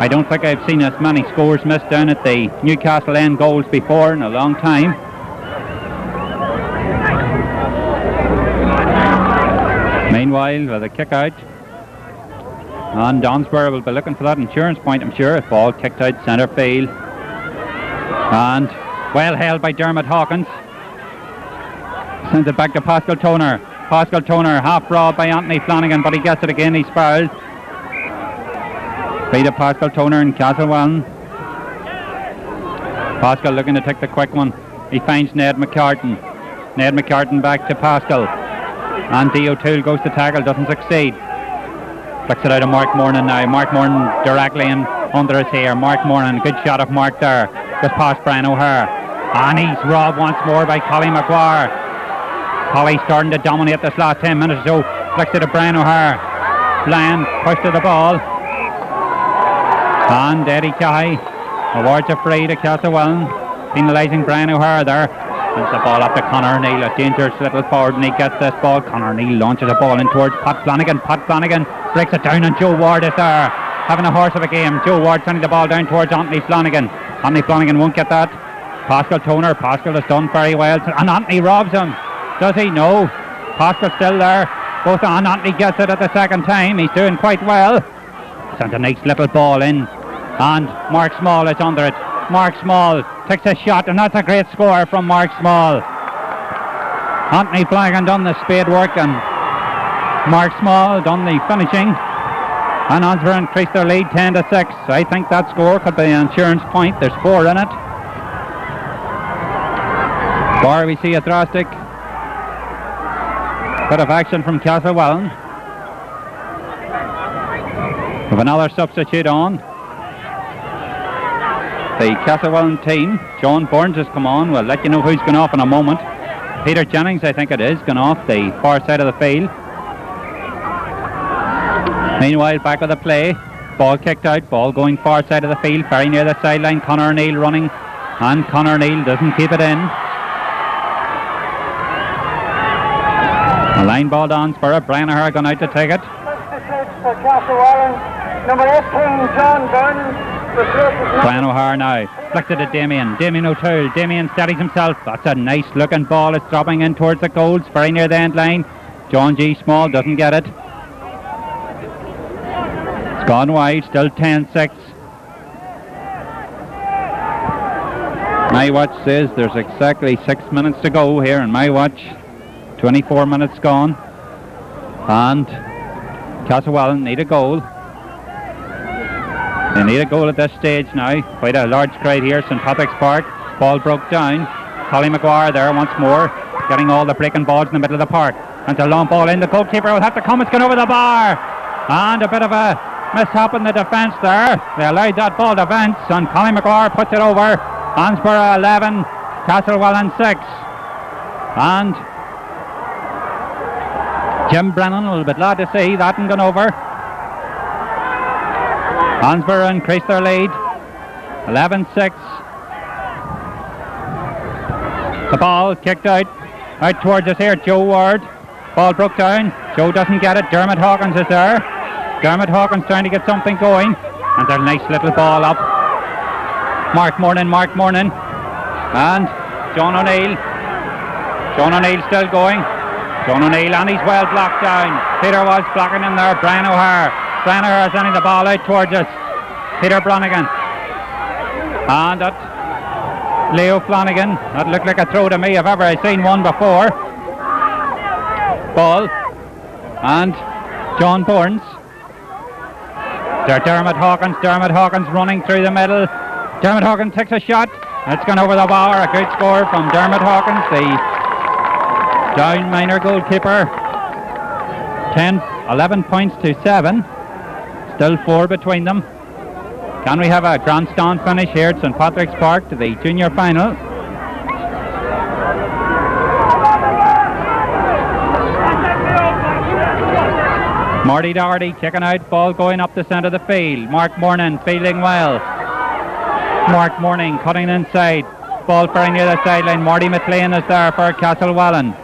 I don't think I've seen as many scores missed down at the Newcastle end goals before in a long time. Meanwhile, with a kick out, and Annsborough will be looking for that insurance point, I'm sure. Ball kicked out centre field, and well held by Dermot Hawkins. Sends it back to Pascal Toner. Pascal Toner half robbed by Anthony Flanagan, but he gets it again. He's fouled. Play to Pascal Toner and Castlewellan. Pascal looking to take the quick one. He finds Ned McCartan. Ned McCartan back to Pascal, and D. O'Toole goes to tackle, doesn't succeed. Flicks it out of Mark Mornan now. Mark Mornan directly in under his hair. Mark Mornan, good shot of Mark there. Just past Brian O'Hare. And he's robbed once more by Collie McGuire. Collie starting to dominate this last 10 minutes or so. Flicks it to Brian O'Hare. Bland push to the ball. And Eddie Cahy awards a free to Castlewellan, penalising Brian O'Hare there. Sends the ball up to Conor O'Neill, a dangerous little forward, and he gets this ball. Conor O'Neill launches a ball in towards Pat Flanagan. Pat Flanagan breaks it down, and Joe Ward is there, having a horse of a game. Joe Ward sending the ball down towards Anthony Flanagan. Anthony Flanagan won't get that. Pascal Toner. Pascal has done very well, and Anthony robs him. Does he? No. Pascal's still there. Both on. Anthony gets it at the second time. He's doing quite well. Sends a nice little ball in, and Mark Small is under it. Mark Small takes a shot, and that's a great score from Mark Small. Anthony Flanagan done the spade work, and Mark Small done the finishing, and Annsborough increased their lead 10-6. I think that score could be an insurance point. There's 4 in it. Or we see a drastic bit of action from Castlewellan, with another substitute on. The Castlewellan team, John Burns has come on. We'll let you know who's gone off in a moment. Peter Jennings, I think it is, gone off the far side of the field. Meanwhile, back of the play, ball kicked out, ball going far side of the field, very near the sideline. Conor O'Neill running, and Conor O'Neill doesn't keep it in. A line ball to Annsborough. Brian O'Hare gone out to take it. For Castlewellan, number 18, John Burns. Brian O'Hare now flicks it to Damien O'Toole. Damien steadies himself. That's a nice looking ball. It's dropping in towards the goals, very near the end line. John G. Small doesn't get it. It's gone wide, still 10-6. My watch says there's exactly 6 minutes to go here in my watch. 24 minutes gone, and Castlewellan need a goal. They need a goal at this stage now. Quite a large crowd here, St Patrick's Park. Ball broke down. Collie McGuire there once more, getting all the breaking balls in the middle of the park. And a long ball in. The goalkeeper will have to come. It's gone over the bar. And a bit of a mishap in the defence there. They allowed that ball to bounce, and Collie McGuire puts it over. Annsborough 11, Castlewellan 6. And Jim Brennan will be glad to see that and gone over. Annsborough increased their lead 11-6. The ball kicked out towards us here. Joe Ward. Ball broke down. Joe doesn't get it. Dermot Hawkins is there. Dermot Hawkins trying to get something going, and there's a nice little ball up. Mark Mornan, and John O'Neill. John O'Neill still going. John O'Neill, and he's well blocked down. Peter was blocking him there. Brian O'Hare sending the ball out towards us. Peter Bronigan. And that Leo Flanagan. That looked like a throw to me if ever I've seen one before. Ball. And John Burns. Dermot Hawkins running through the middle. Dermot Hawkins takes a shot. It's gone over the bar. A good score from Dermot Hawkins, the Down minor goalkeeper. 11 points to 7. Still 4 between them. Can we have a grandstand finish here at St Patrick's Park to the junior final? Marty Doherty kicking out, ball going up the centre of the field. Mark Morning fielding well. Mark Morning cutting inside, ball very near the sideline. Marty McLean is there for Castlewellan.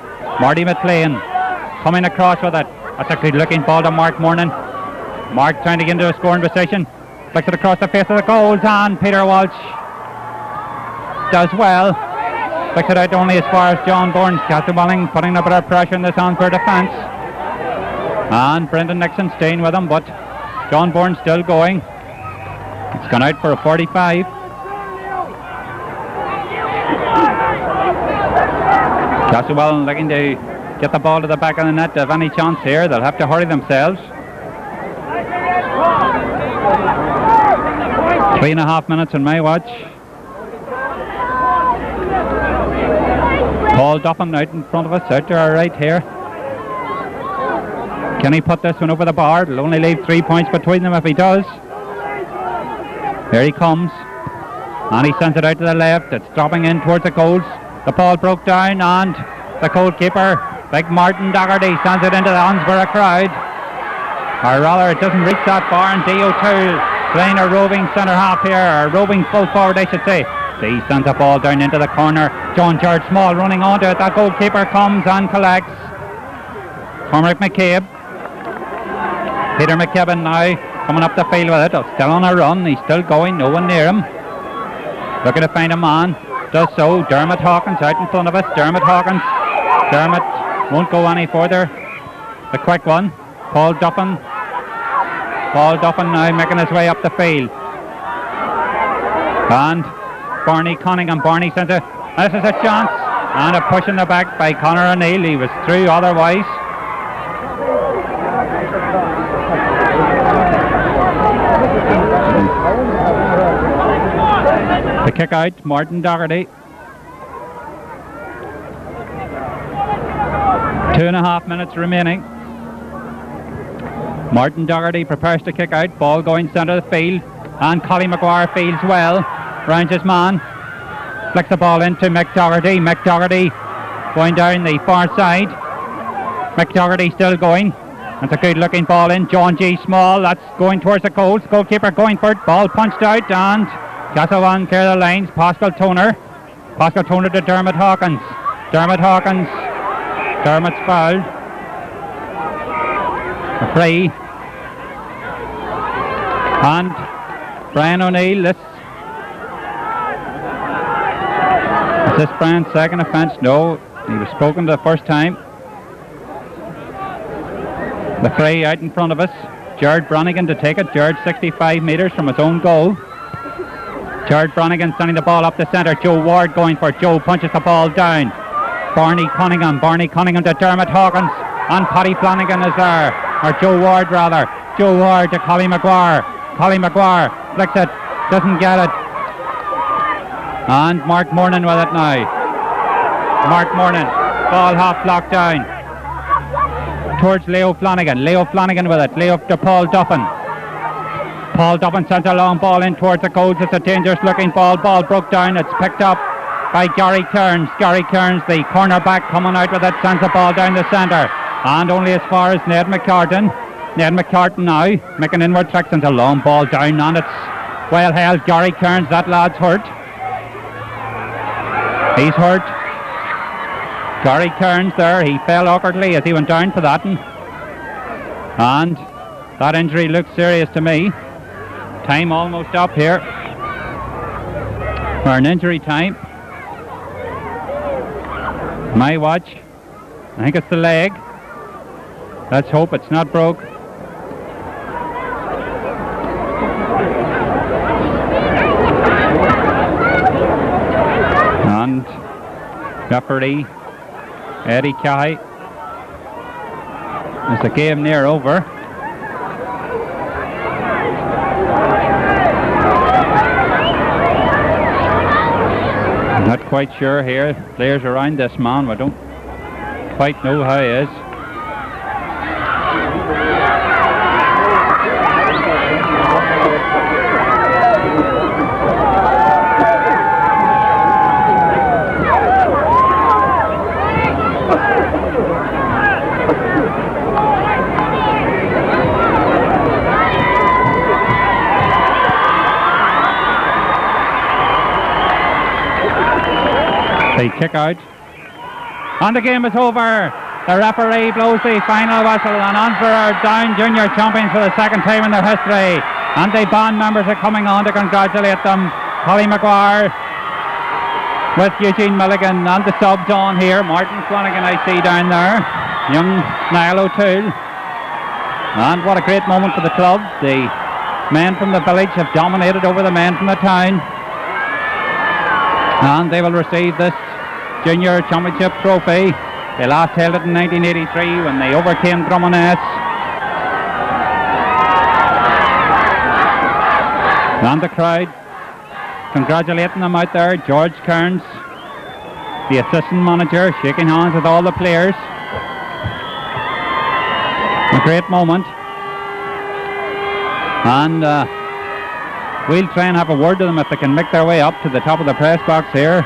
Marty McLean coming across with it. That's a good looking ball to Mark Morning. Mark trying to get into a scoring position. Flicks it across the face of the goals, and Peter Walsh does well. Flicks it out only as far as John Burns. Castlewellan putting a bit of pressure in this Annsborough defence. And Brendan Nixon staying with him, but John Burns still going. It's gone out for a 45. Castlewellan looking to get the ball to the back of the net. If any chance here, they'll have to hurry themselves. 3.5 minutes on my watch. Paul Duffin out in front of us, out to our right here. Can he put this one over the bar? It'll only leave 3 points between them if he does. Here he comes, and he sends it out to the left. It's dropping in towards the goals. The ball broke down, and the goalkeeper, big Martin Doherty, sends it into the Annsborough crowd. Or rather, it doesn't reach that far, and D. O'Toole playing a roving centre half here, or roving full forward, I should say. He sends the ball down into the corner. John George Small running onto it. That goalkeeper comes and collects. Cormac McCabe. Peter McKibben now coming up the field with it. Still on a run. He's still going. No one near him. Looking to find a man. Does so. Dermot Hawkins out in front of us. Dermot Hawkins. Dermot won't go any further. The quick one. Paul Duffin. Paul Duffin now making his way up the field. And Barney Cunningham. Barney sends it. This is a chance. And a push in the back by Conor O'Neill. He was through otherwise. The kick out, Martin Doherty. 2.5 minutes remaining. Martin Doherty prepares to kick out. Ball going centre of the field. And Collie Maguire fields well. Rounds his man. Flicks the ball into McDoherty. McDoherty going down the far side. McDoherty still going. That's a good looking ball in. John G. Small. That's going towards the goals. Goalkeeper going for it. Ball punched out, and Castlewellan clear the lines. Pascal Toner. Pascal Toner to Dermot Hawkins. Dermot Hawkins. Dermot's fouled. A free. And Brian O'Neill. Is this Brian's second offence? No. He was spoken to the first time. The free out in front of us. Jared Brannigan to take it. Jared 65 metres from his own goal. Jared Brannigan sending the ball up the centre. Joe Ward going for it. Joe punches the ball down. Barney Cunningham to Dermot Hawkins. And Paddy Flanagan is there. Or Joe Ward rather. Joe Ward to Collie Maguire. Collie Maguire flicks it. Doesn't get it. And Mark Morning with it now. Mark Morning. Ball half blocked down. Towards Leo Flanagan. Leo Flanagan with it. Leo to Paul Duffin. Paul Duffin sends a long ball in towards the goals. It's a dangerous looking ball. Ball broke down. It's picked up by Gary Kearns. Gary Kearns, the corner back, coming out with it, sends the ball down the centre. And only as far as Ned McCartan. Ned McCartan now making inward tricks, and a long ball down, and it's well held. Gary Kearns, that lad's hurt. He's hurt. Gary Kearns there, he fell awkwardly as he went down for that one. And that injury looks serious to me. Time almost up here for an injury time. My watch, I think it's the leg. Let's hope it's not broke. And referee Eddie Cahy. Is the game near over? I'm not quite sure here. Players around this man, we don't quite know how he is. They kick out. And the game is over. The referee blows the final whistle, and Annsborough are Down Junior champions for the second time in their history. And the band members are coming on to congratulate them. Holly Maguire with Eugene Milligan and the subs on here. Martin Flanagan I see down there. Young Niall O'Toole. And what a great moment for the club. The men from the village have dominated over the men from the town. And they will receive this Junior Championship trophy. They last held it in 1983 when they overcame Drummondess. And the crowd congratulating them out there. George Kearns, the assistant manager, shaking hands with all the players. A great moment. And we'll try and have a word to them if they can make their way up to the top of the press box here.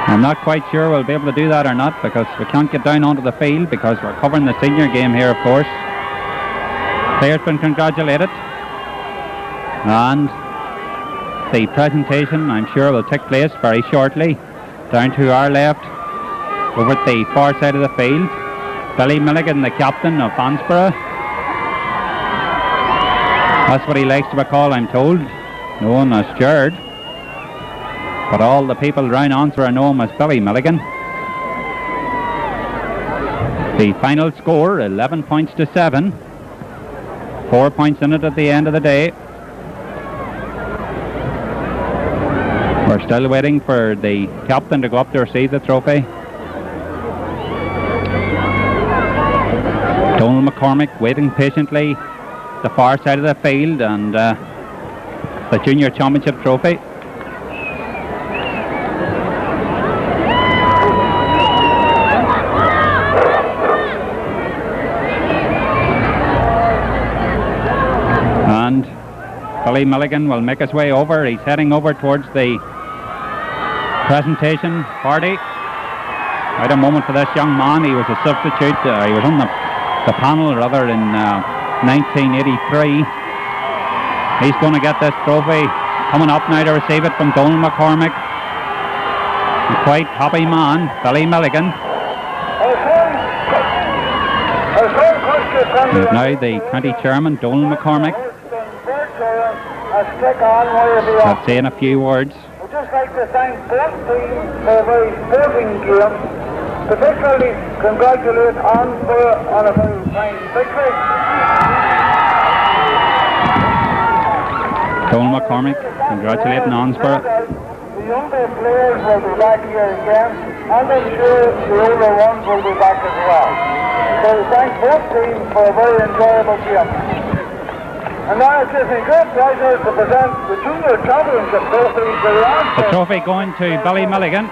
I'm not quite sure we'll be able to do that or not, because we can't get down onto the field because we're covering the senior game here, of course. Players been congratulated. And the presentation, I'm sure, will take place very shortly. Down to our left, over at the far side of the field, Billy Milligan, the captain of Annsborough. That's what he likes to be called, I'm told, known as Jared. But all the people around Annsborough know him as Billy Milligan. The final score, 11 points to 7. 4 points in it at the end of the day. We're still waiting for the captain to go up to receive the trophy. Donald McCormick waiting patiently the far side of the field, and the Junior Championship trophy. And Billy Milligan will make his way over. He's heading over towards the presentation party. Quite a moment for this young man. He was a substitute. He was on the panel rather in 1983. He's going to get this trophy. Coming up now to receive it from Donald McCormick. A quite happy man, Billy Milligan. And now the county chairman, Donald McCormick. I'll say in a few words. I'd just like to thank both teams for a very sporting game. Particularly congratulate Annsborough on a very fine victory. Donald McCormick congratulating Annsborough. The younger players will be back here again, and I'm sure the older ones will be back as well. So thank both teams for a very enjoyable game. And now it gives me great pleasure to present the Junior Championship trophy to the Annsborough. The trophy going to Billy Milligan.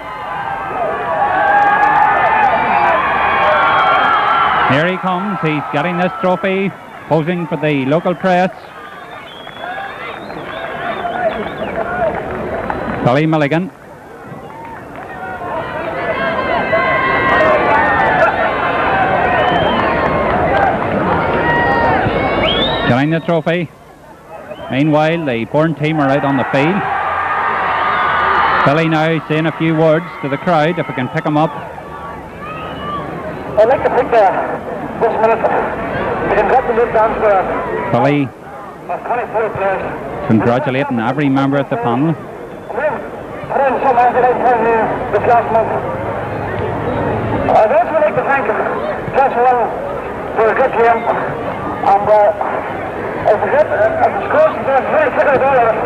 Here he comes, he's getting this trophy, posing for the local press. Billy Milligan. Getting the trophy. Meanwhile, the Bourne team are out on the field. Billy now saying a few words to the crowd, if we can pick him up. I'd like to take this minute to congratulate Annsborough. Billy 24 players. congratulating every member of the panel. Put in some effort here this last month. I'd also like to thank Castlewellan for a good game. And I forget, I'm scoring very sick of all of it.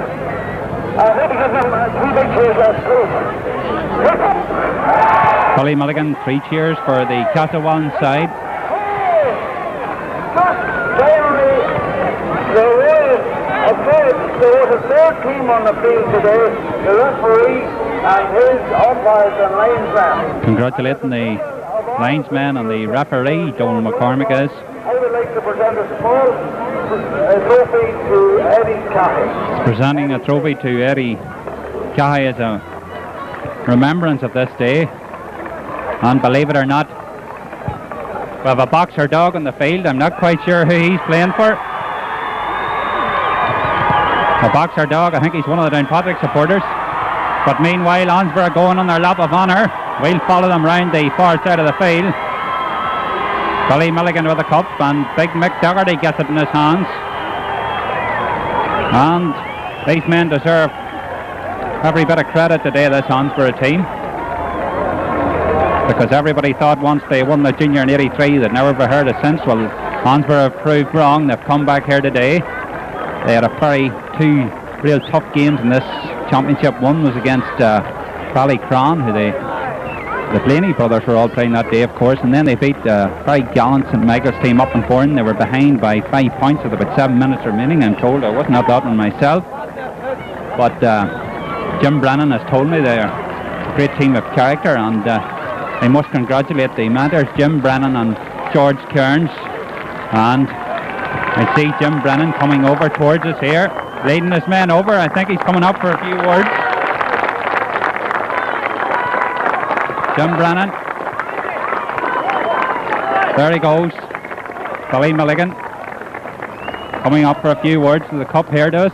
I hope to give them 3 big cheers last school. Billy Milligan, 3 cheers for the Castlewellan side. Finally, there was a third team on the field today, the referee and his umpires and linesmen. Congratulating the linesman and the referee, Donald McCormick is. I would like to present a small trophy to Eddie Cahay. Presenting a trophy to Eddie Cahay as a remembrance of this day. And believe it or not, we have a boxer dog on the field. I'm not quite sure who he's playing for. A boxer dog, I think he's one of the Downpatrick supporters. But meanwhile, Annsborough going on their lap of honour. We'll follow them round the far side of the field. Billy Milligan with the cup, and Big Mick Dougherty gets it in his hands. And these men deserve every bit of credit today, this Annsborough team, because everybody thought once they won the junior in '83 they'd never be heard of since. Well, Annsborough have proved wrong. They've come back here today. They had two real tough games in this championship. One was against Ballycran, who the Blaney brothers were all playing that day, of course, and then they beat very gallant St Michael's team up in Bourne. They were behind by 5 points with about 7 minutes remaining, I'm told. I wasn't at that one myself, but Jim Brennan has told me they're a great team of character, and I must congratulate the mentors, Jim Brennan and George Kearns. And I see Jim Brennan coming over towards us here, leading his men over. I think he's coming up for a few words. Jim Brennan. There he goes. Billy Milligan coming up for a few words to the cup here to us.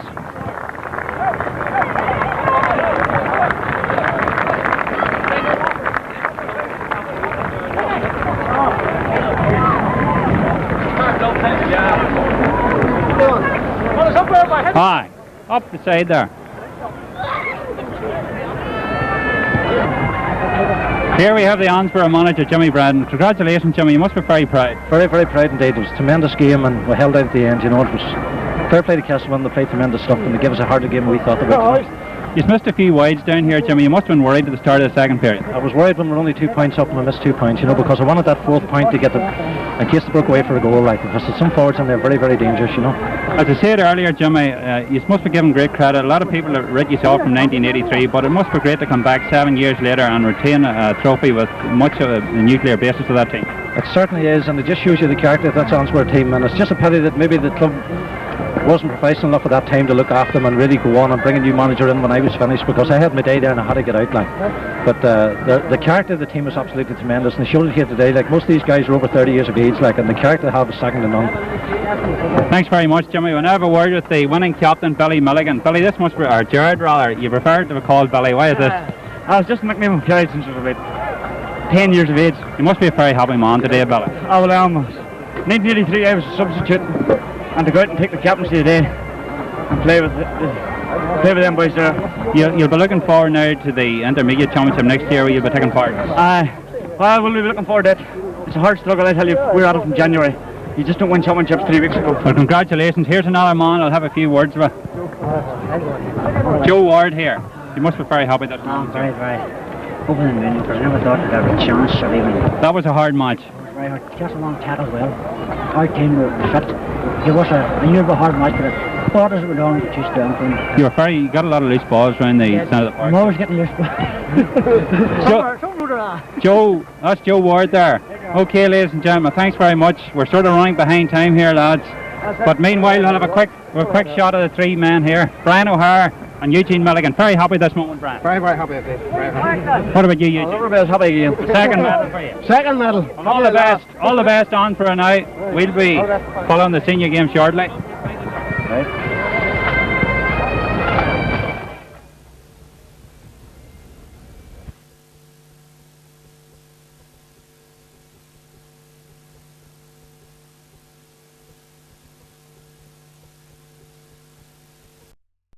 Hi, up the side there. Here we have the Annsborough manager, Jimmy Braden. Congratulations, Jimmy. You must be very proud. Very, very proud indeed. It was a tremendous game, and we held out at the end. You know, it was fair play to Castlewellan. They played tremendous stuff, and they gave us a harder game than we thought they would. You've missed a few wides down here, Jimmy. You must have been worried at the start of the second period. I was worried when we were only 2 points up and we missed 2 points, you know, because I wanted that fourth point to get them in case they broke away for a goal, like, because there's some forwards and they're very, very dangerous, you know. As I said earlier, Jimmy, you must be given great credit. A lot of people have written you off from 1983, but it must be great to come back 7 years later and retain a trophy with much of a nuclear basis of that team. It certainly is, and it just shows you the character of that Annsborough team, and it's just a pity that maybe the club wasn't professional enough at that time to look after them and really go on and bring a new manager in when I was finished, because I had my day there and I had to get out, like. But the character of the team is absolutely tremendous, and they showed it here today. Like, most of these guys are over 30 years of age, like, and the character they have is second to none. Thanks very much, Jimmy. We'll have a word with the winning captain, Billy Milligan. Billy, this must be, or Jared rather, you prefer to be called Billy. Why is this? I was just a nickname of carried since I was about 10 years of age. You must be a very happy man today, Billy. Oh, well, I am. 1983 I was a substitute, and to go out and take the captaincy today and play with them boys there. You'll be looking forward now to the intermediate championship next year, where you'll be taking part. Well, we'll be looking forward to it. It's a hard struggle, I tell you. We're at it from January. You just don't win championships 3 weeks ago. Well, congratulations. Here's another man I'll have a few words with. Joe Ward here. You must be very happy that. Very, very. Over the moon, because I never thought I'd have a chance of even. That was a hard match. Very hard. Just a long tackle, well. Hard team were fit. It was a nearly hard match, but the borders were down too strong for him. You got a lot of loose balls around the centre of the park. I'm always getting loose balls. Joe, that's Joe Ward there. Okay, ladies and gentlemen, thanks very much. We're sort of running behind time here, lads. But meanwhile, we'll have a quick shot of the three men here. Brian O'Hare and Eugene Milligan. Very happy this moment, Brian. Very, very happy indeed. Very happy. What about you, Eugene? Everybody's happy again. Second medal for you. Second medal. And all the best. All the best on for a night. We'll be following the senior game shortly. Right.